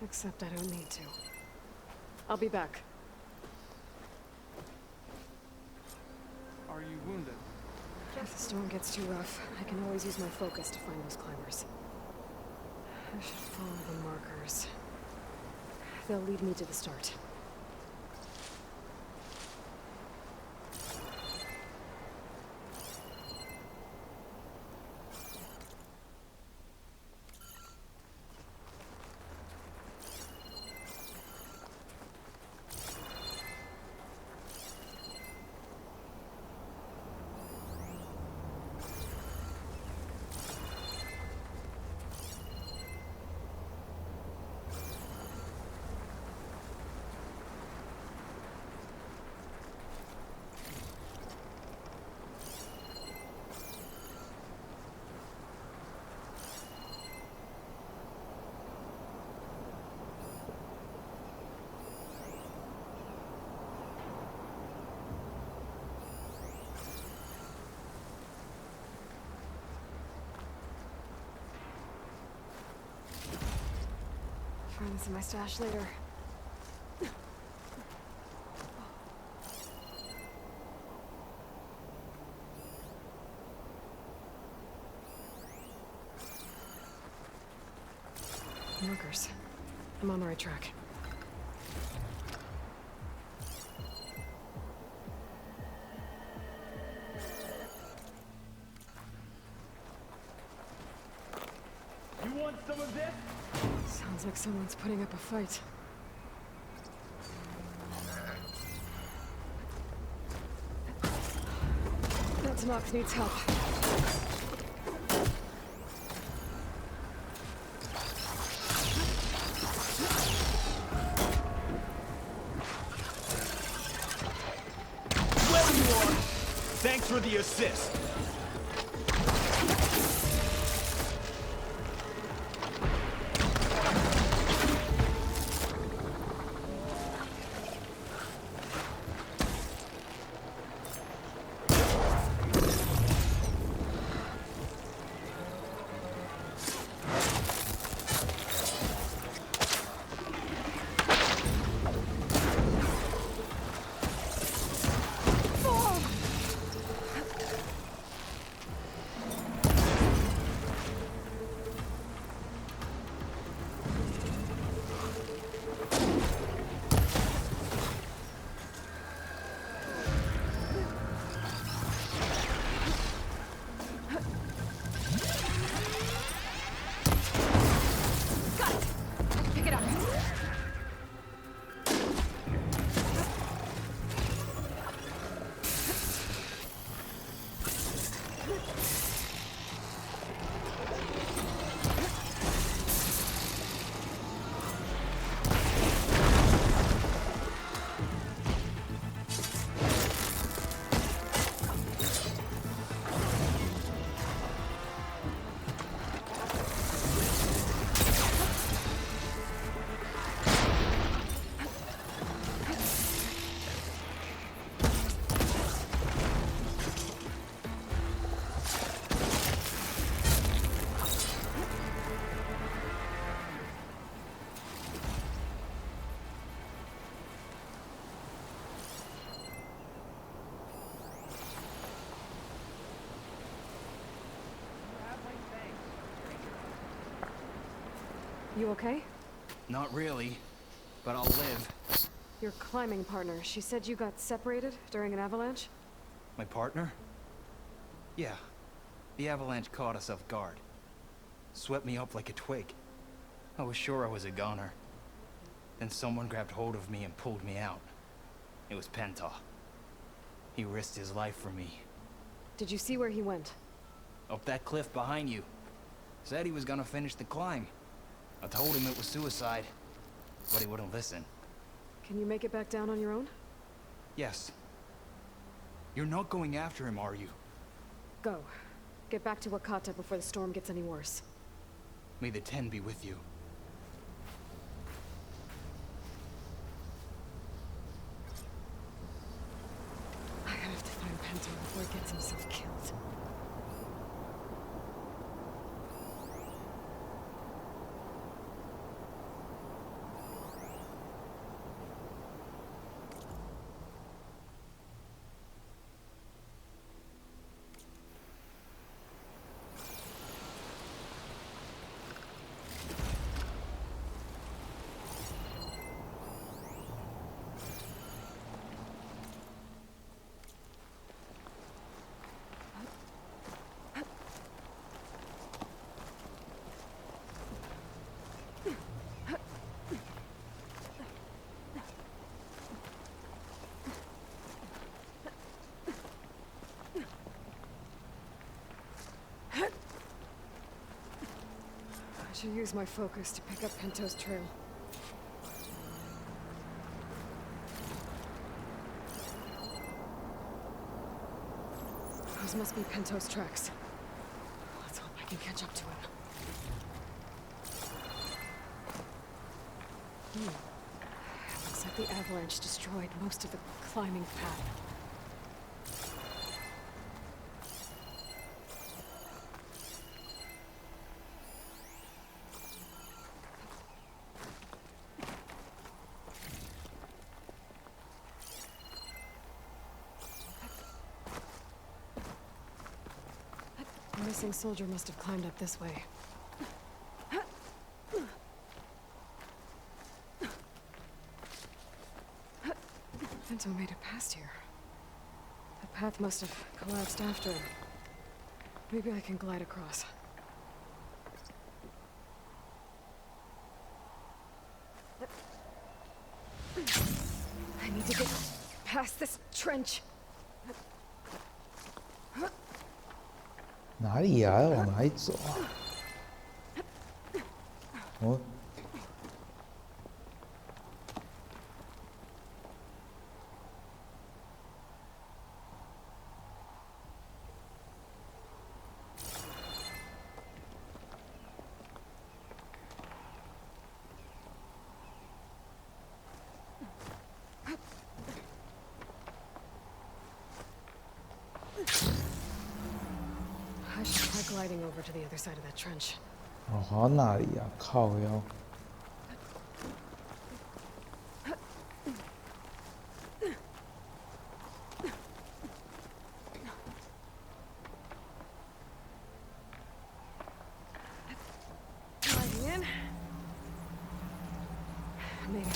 Except I don't need to. I'll be back. Are you wounded? If the storm gets too rough, I can always use my focus to find those climbers. I should follow the markers. They'll lead me to the start. Find this in my stash later. Markers. I'm on the right track. You want want some of this? Sounds like someone's putting up a fight. That Nox needs help. There you are! Thanks for the assist. You okay? Not really, but I'll live. Your climbing partner, she said you got separated during an avalanche? My partner? Yeah. The avalanche caught us off guard. Swept me up like a twig. I was sure I was a goner. Then someone grabbed hold of me and pulled me out. It was Penta. He risked his life for me. Did you see where he went? Up that cliff behind you. Said he was gonna finish the climb. I told him it was suicide, but he wouldn't listen. Can you make it back down on your own? Yes. You're not going after him, are you? Go. Get back to Wakata before the storm gets any worse. May the Ten be with you. I have to find Penta before he gets himself killed. I should use my focus to pick up Pento's trail. Those must be Pento's tracks. Let's hope I can catch up to him. Looks like the avalanche destroyed most of the climbing path. The missing soldier must have climbed up this way. Pento made it past here. The path must have collapsed after him. Maybe I can glide across. past this trench. 哪里呀、要往哪里走啊？哦。I should try gliding over to the other side of that trench. 哦，好像哪里呀、靠腰。Gliding in. Maybe.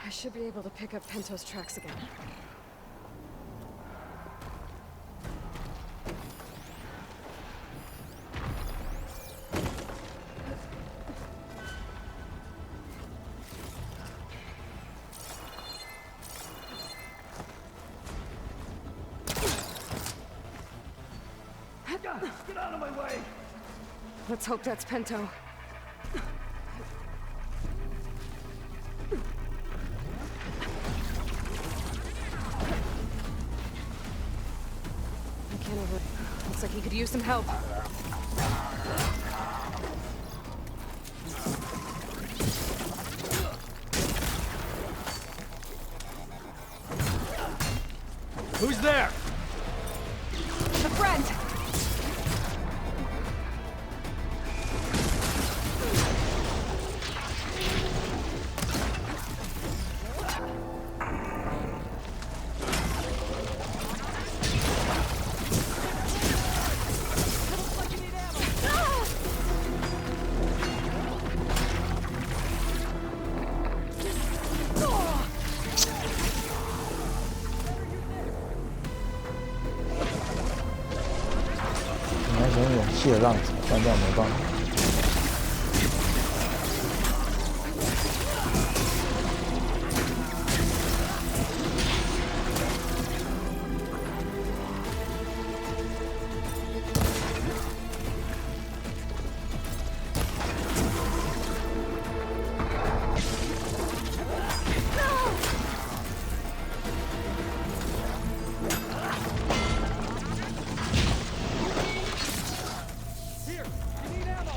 I should be able to pick up Pento's tracks again. Get out of my way! Let's hope that's Pento. I can't over. Looks like he could use some help. Who's there? A friend!气的浪子，不然这样没办法。Here, you need ammo.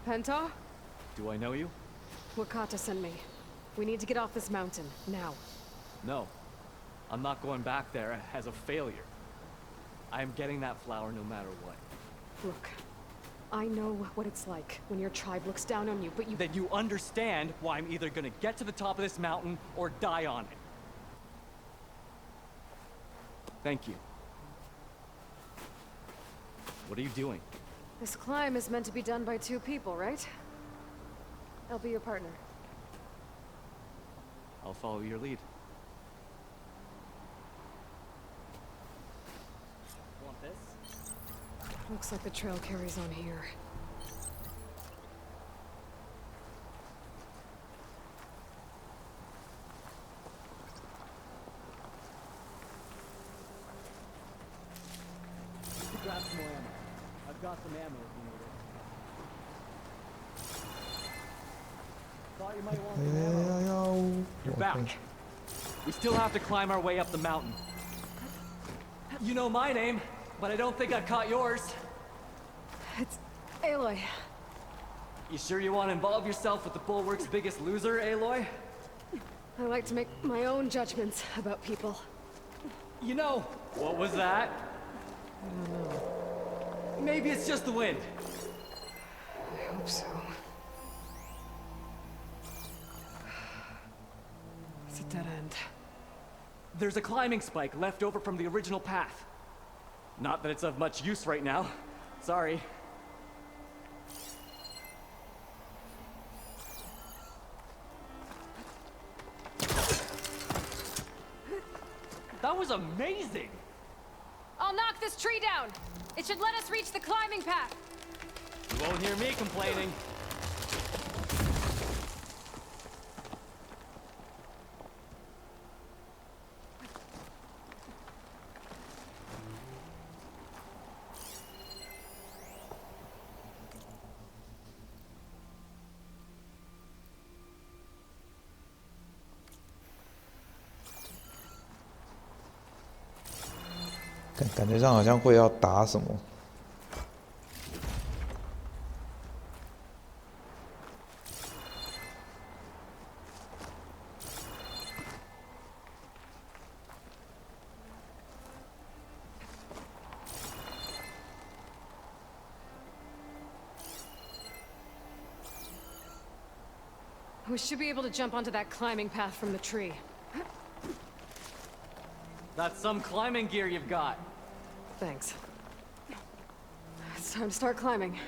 Penta? Do I know you? Wakata sent me. We need to get off this mountain, now. No. I'm not going back there as a failure. I am getting that flower no matter what. Look, I know what it's like when your tribe looks down on you, but you— Then you understand why I'm either gonna get to the top of this mountain or die on it. Thank you. What are you doing? This climb is meant to be done by 2 people, right? I'll be your partner. I'll follow your lead. Want this? Looks like the trail carries on here. Grab some more ammo. I've got some ammo if you need it. Thought you might want some ammo. You're back. We still have to climb our way up the mountain. You know my name, but I don't think I caught yours. It's Aloy. You sure you want to involve yourself with the Bulwark's biggest loser, Aloy? I like to make my own judgments about people. You know, what was that? I don't know. Maybe it's just the wind. I hope so. It's a dead end. There's a climbing spike left over from the original path. Not that it's of much use right now. Sorry. That was amazing! I'll knock this tree down. It should let us reach the climbing path. You won't hear me complaining.感觉上好像会要打什么。We should be able to jump onto that climbing path from the tree. That's some climbing gear you've got. Thanks. It's time to start climbing.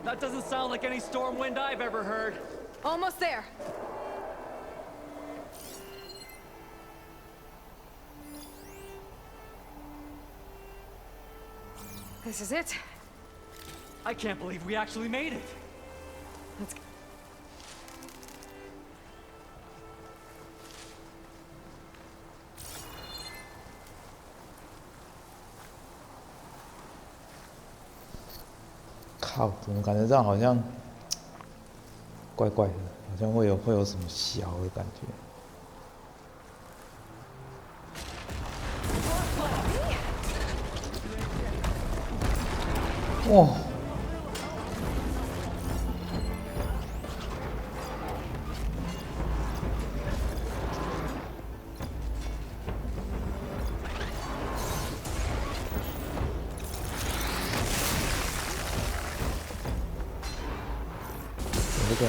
That doesn't sound like any storm wind I've ever heard. Almost there. This is it. I can't believe we actually made it. Let's go.靠，怎么感觉这样好像怪怪的，好像会有什么小的感觉。哇！这个。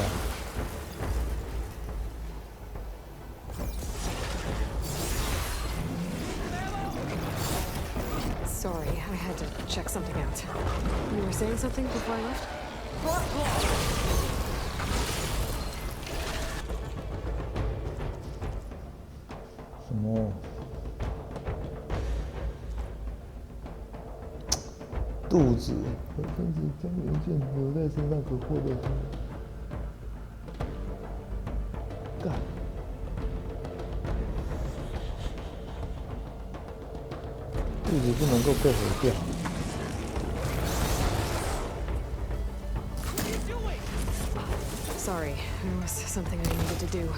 Sorry, I had to check something out. You were saying something before I left? 什么？肚子，甚至将元件留在身上可获得什么？干！肚子不能够被毁掉。Sorry, there was something I needed to do.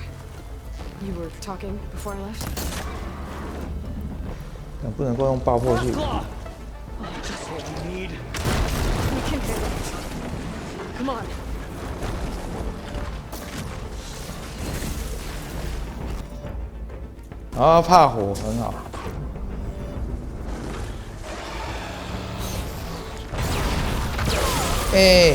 You were talking before I left? 但不能够用爆破去。Come on. 啊，怕火很好。哎、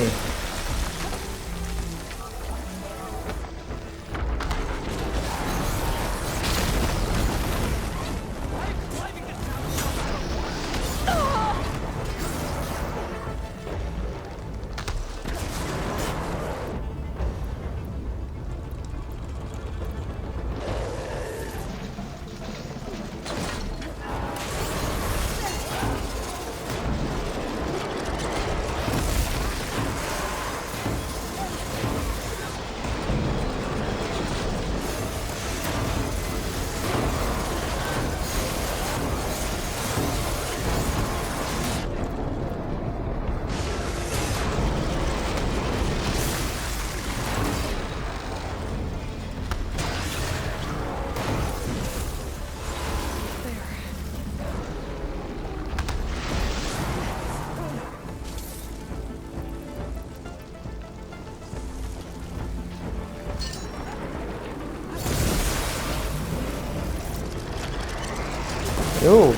哟，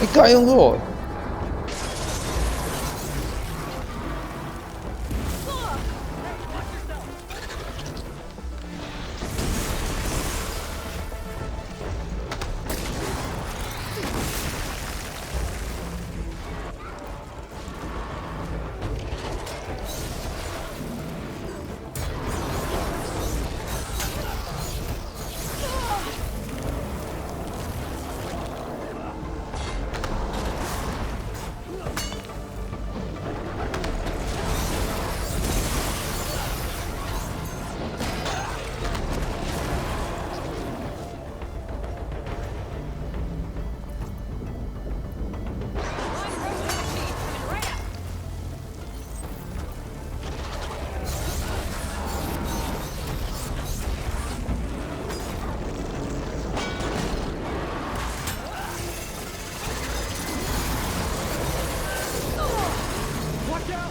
你刚用错。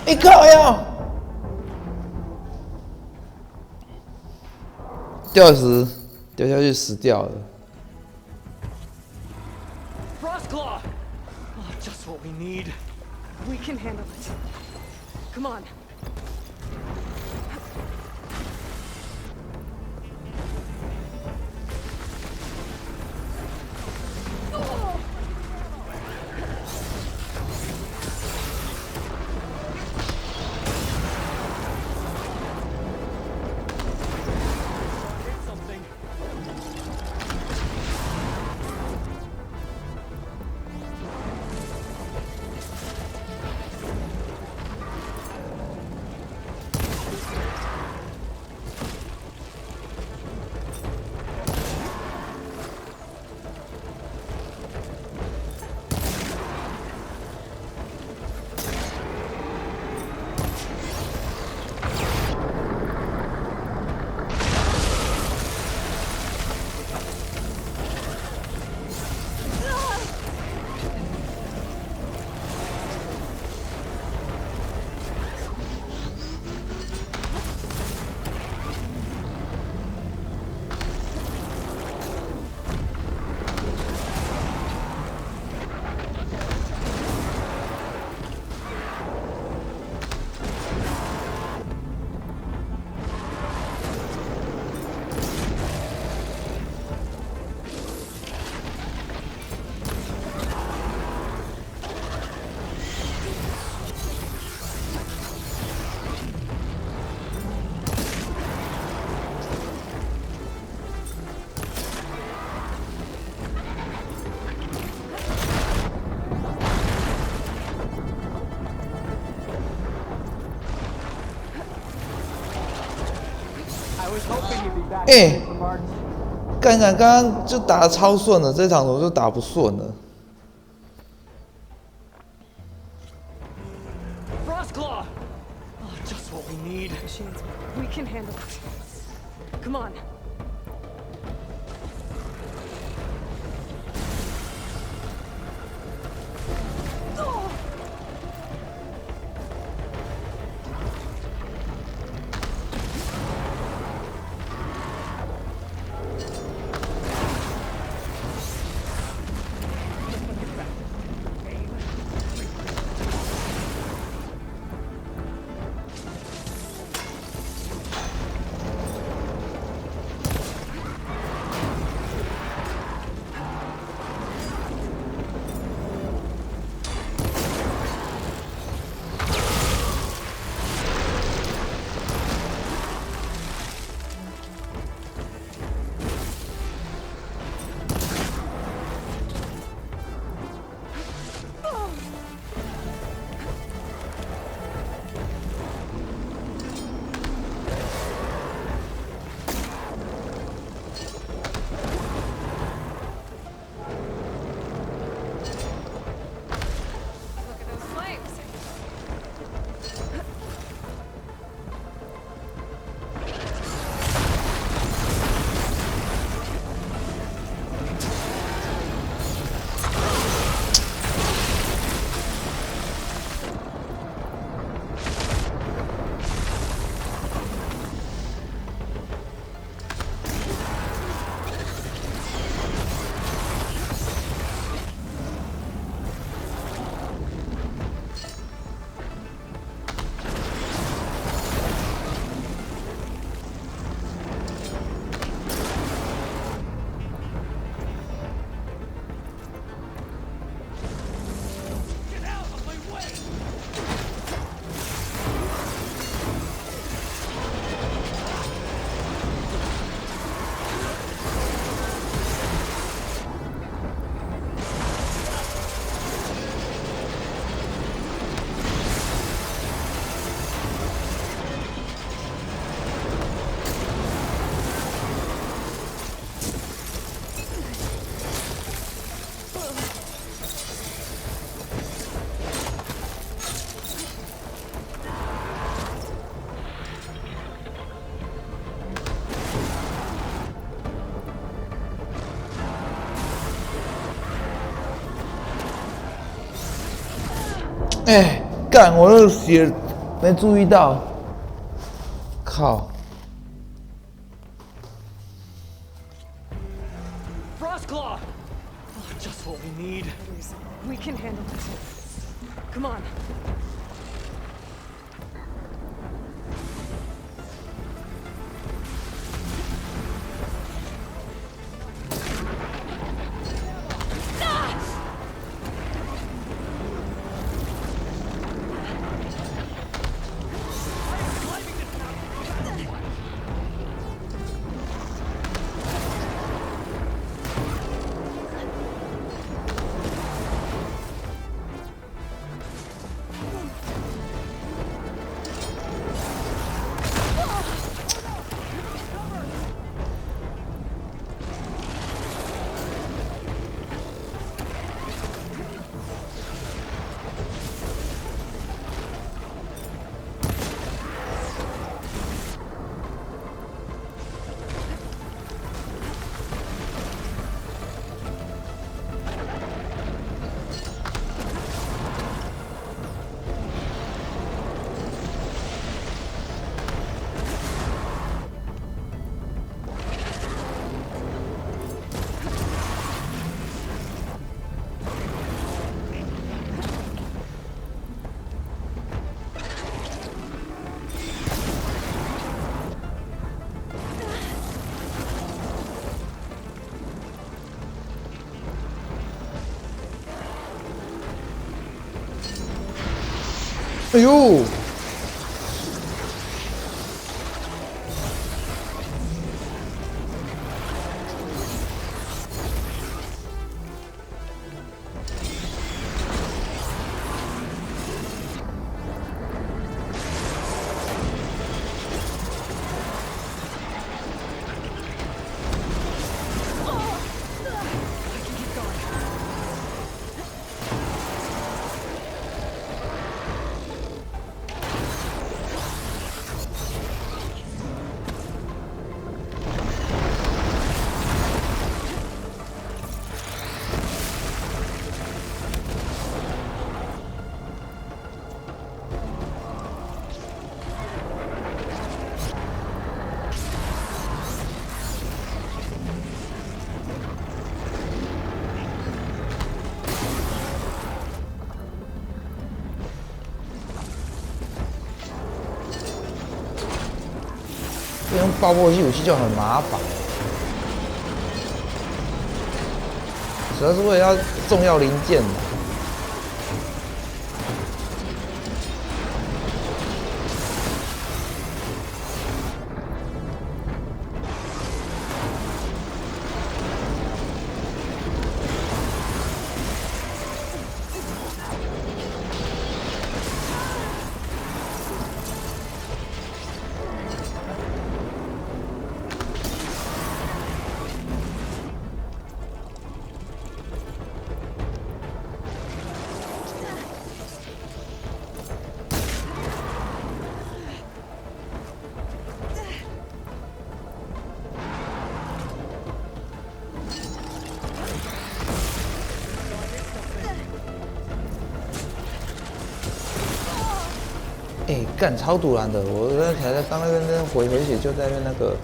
你靠呀！掉死，掉下去死掉了。Frostclaw! Oh, just what we need. We can handle it. Come on. 哎，刚刚就打得超顺了，这场我就打不顺了。Frostclaw! Oh, just what we need. Machines, we can handle it. Come on.哎，干！我那个血没注意到，靠！ Frostclaw! Oh, just what we need. We can handle it. Come on.哎呦！用爆破器武器就很麻烦，主要是为了要重要零件的。干超突然的，我刚才在刚那边回血就在那个。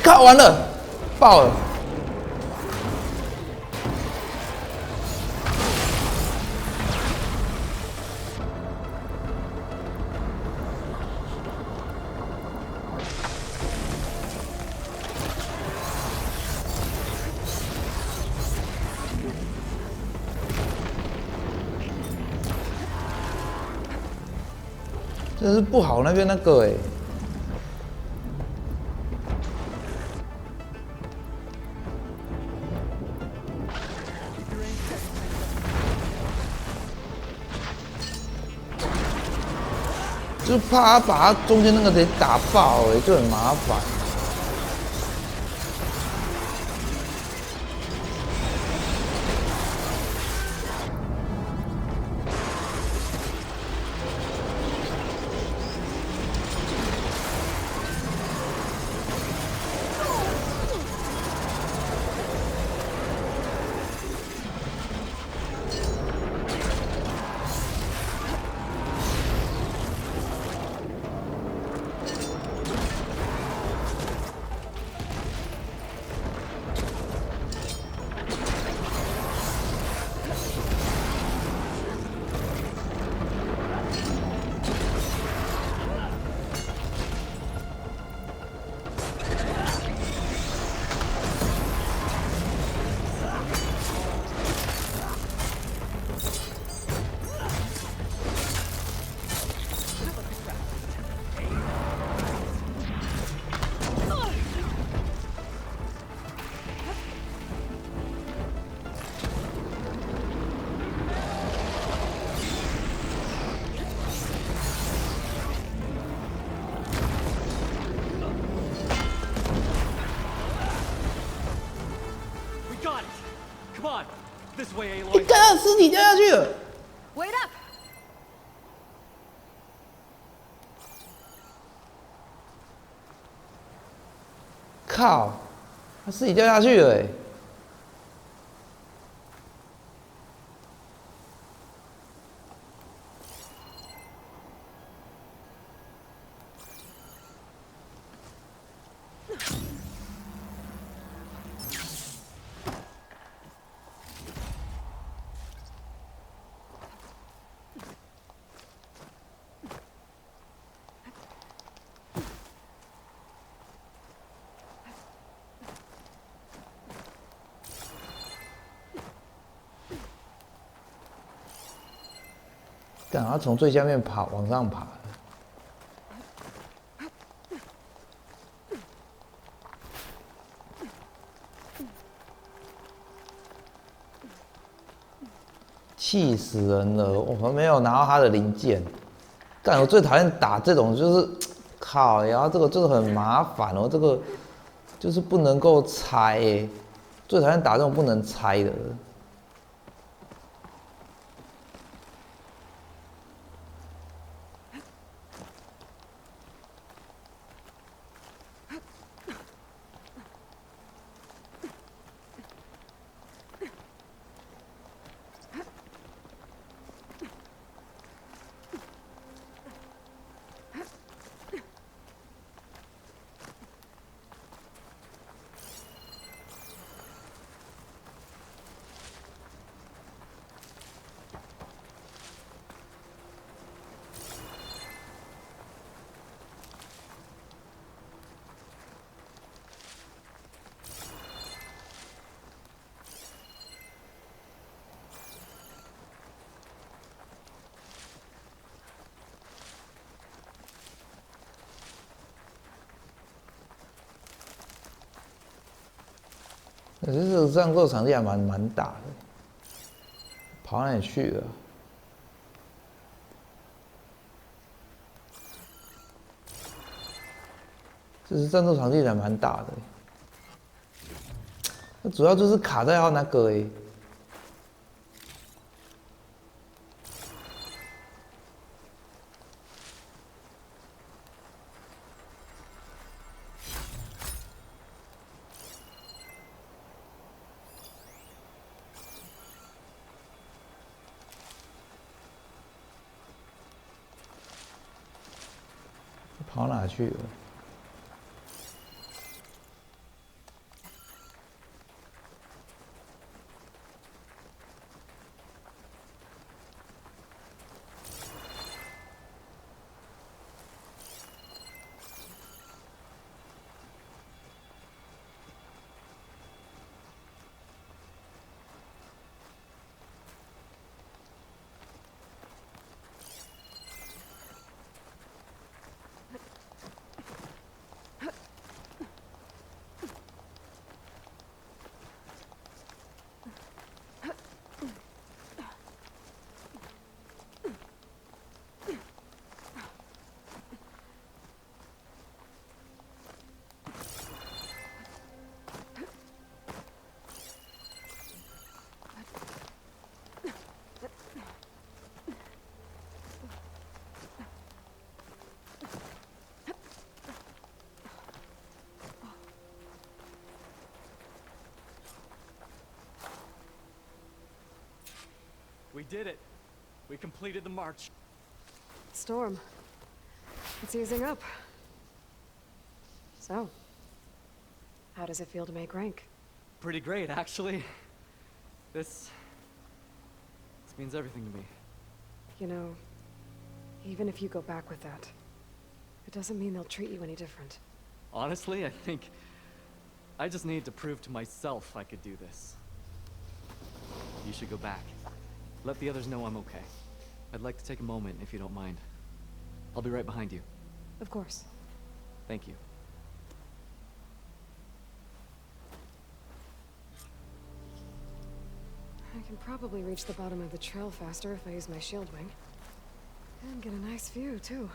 靠！完了，爆了！这是不好那边那个就怕他把他中间那个给打爆就很麻烦。你看他尸体掉下去了。Wait up！ 靠，他尸体掉下去了干嘛从最下面爬往上爬？气死人了！我没有拿到他的零件。干，我最讨厌打这种，就是靠，然后这个就是很麻烦哦，这个就是不能够拆欸，最讨厌打这种不能拆的。可是这个战斗场地还蛮大的，跑哪里去了？这是战斗场地还蛮大的，那主要就是卡在要那个跑哪去了？We did it. We completed the march. Storm. It's easing up. So, how does it feel to make rank? Pretty great, actually. This means everything to me. You know, even if you go back with that, it doesn't mean they'll treat you any different. Honestly, I think I just need to prove to myself I could do this. You should go back. Let the others know I'm okay. I'd like to take a moment, if you don't mind. I'll be right behind you. Of course. Thank you. I can probably reach the bottom of the trail faster if I use my shield wing. And get a nice view, too.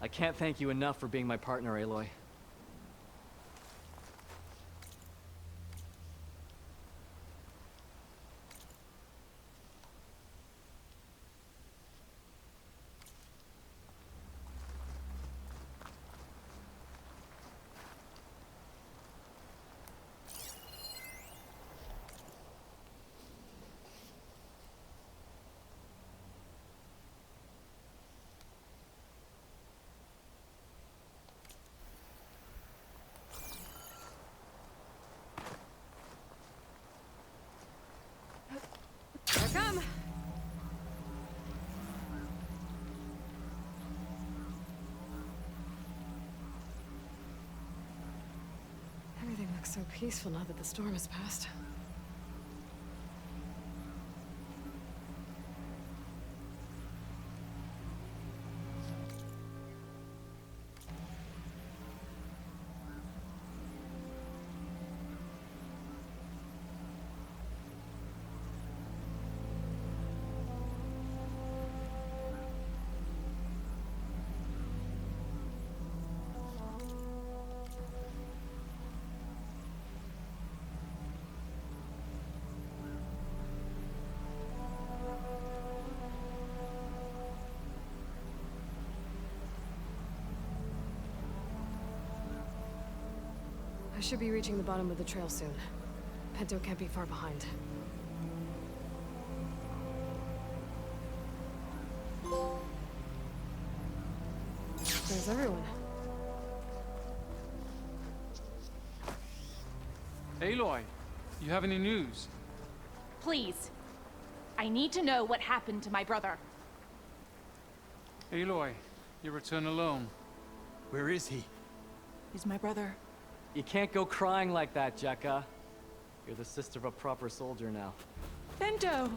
I can't thank you enough for being my partner, Aloy. Here I come! Everything looks so peaceful now that the storm has passed. I should be reaching the bottom of the trail soon. Pinto can't be far behind. There's everyone. Aloy, you have any news? Please. I need to know what happened to my brother. Aloy, you return alone. Where is he? He's my brother. You can't go crying like that, Jekka. You're the sister of a proper soldier now. Bento!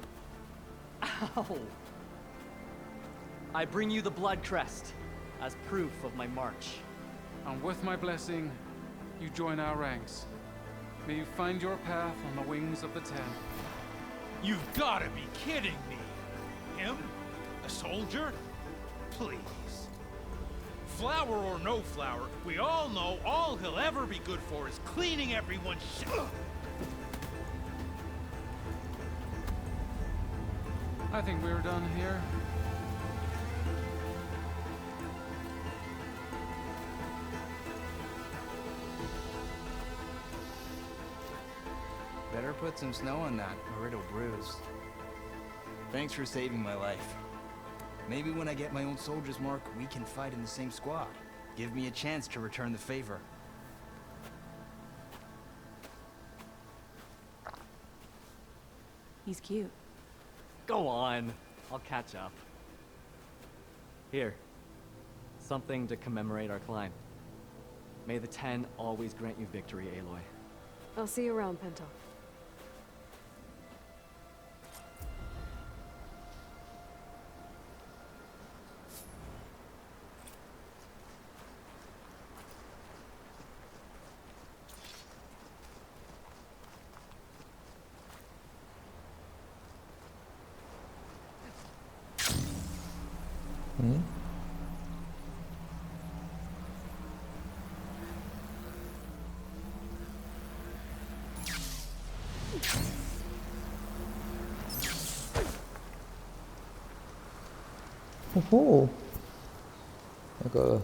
Ow! I bring you the blood crest as proof of my march. And with my blessing, you join our ranks. May you find your path on the wings of the Ten. You've gotta be kidding me! Him? A soldier? Please. Flower or no flower, we all know all he'll ever be good for is cleaning everyone's shit. I think we're done here. Better put some snow on that, or it'll bruise. Thanks for saving my life. Maybe when I get my own soldier's mark, we can fight in the same squad. Give me a chance to return the favor. He's cute. Go on. I'll catch up. Here. Something to commemorate our climb. May the Ten always grant you victory, Aloy. I'll see you around, Pinto. Oh，那个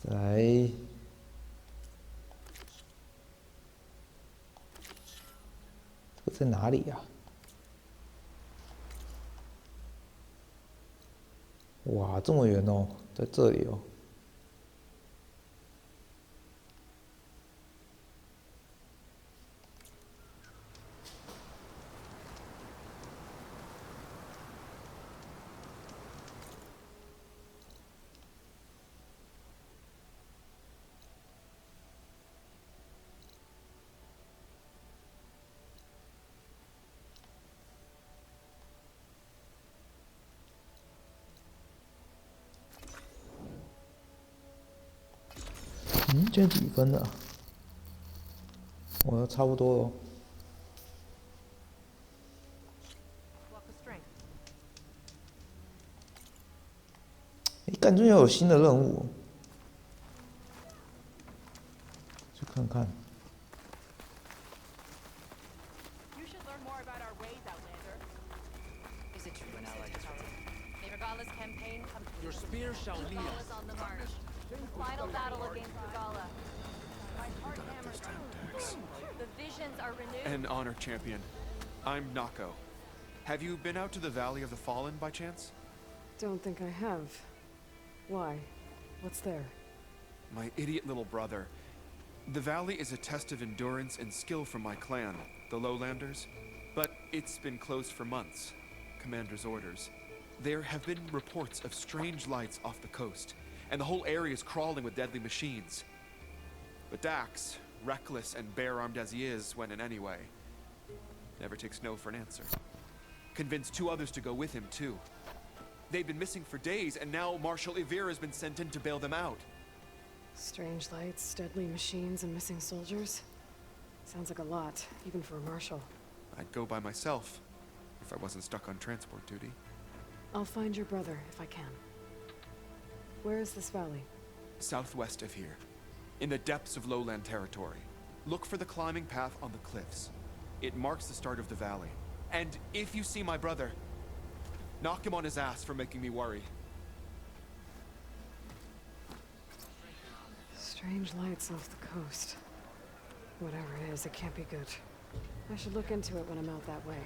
在这个在哪里呀？哇，这么远哦，在这里哦。现在几分了？我差不多了。感觉要有新的任务，去看看。Your spear shall lead us. Final battle against Regala. My heart hammers. The visions are renewed. An honor champion. I'm Nako. Have you been out to the Valley of the Fallen by chance? Don't think I have. Why? What's there? My idiot little brother. The valley is a test of endurance and skill from my clan, the Lowlanders. But it's been closed for months. Commander's orders. There have been reports of strange lights off the coast, and the whole area is crawling with deadly machines. But Dax, reckless and bare-armed as he is, went in anyway. Never takes no for an answer. Convinced 2 others to go with him, too. They've been missing for days, and now Marshal Ivir has been sent in to bail them out. Strange lights, deadly machines, and missing soldiers? Sounds like a lot, even for a marshal. I'd go by myself, if I wasn't stuck on transport duty. I'll find your brother, if I can. Where is this valley? Southwest of here, in the depths of lowland territory. Look for the climbing path on the cliffs. It marks the start of the valley. And if you see my brother, knock him on his ass for making me worry. Strange lights off the coast. Whatever it is, it can't be good. I should look into it when I'm out that way.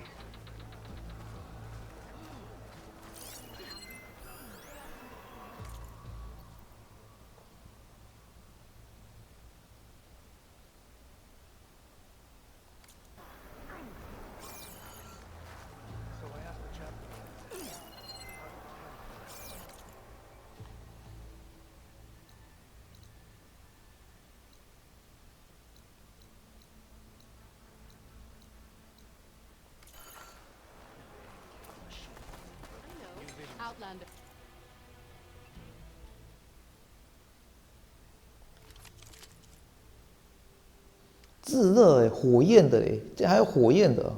Outlander. 炙热哎，火焰的哎，这还有火焰的。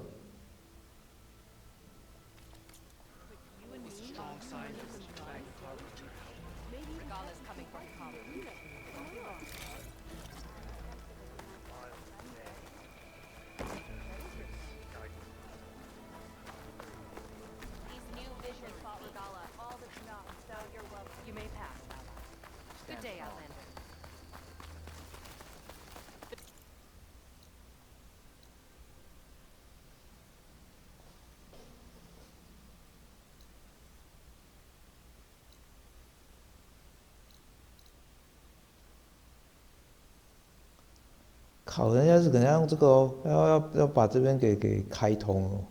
靠，人家是可能要用这个哦，要把这边给开通哦。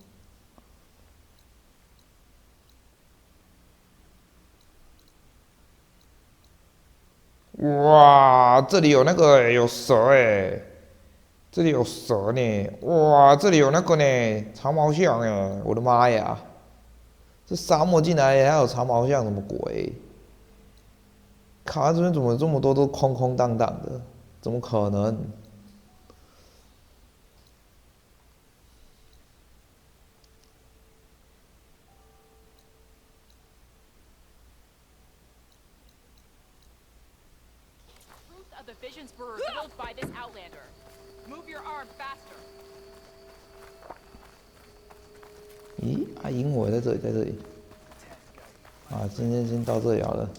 哇，这里有那个欸有蛇哎，这里有蛇呢，哇，这里有那个呢，长毛象哎，我的妈呀！这沙漠进来还有长毛象，什么鬼？靠，这边怎么这么多都空空荡荡的？怎么可能？ Of the visions were revealed by this outlander. Move your arm faster. 咦，啊，萤火在这里，在这里。啊，今天先到这里好了。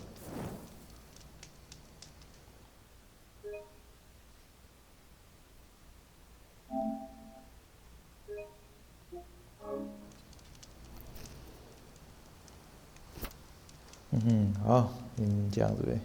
嗯哼，好，这样子呗。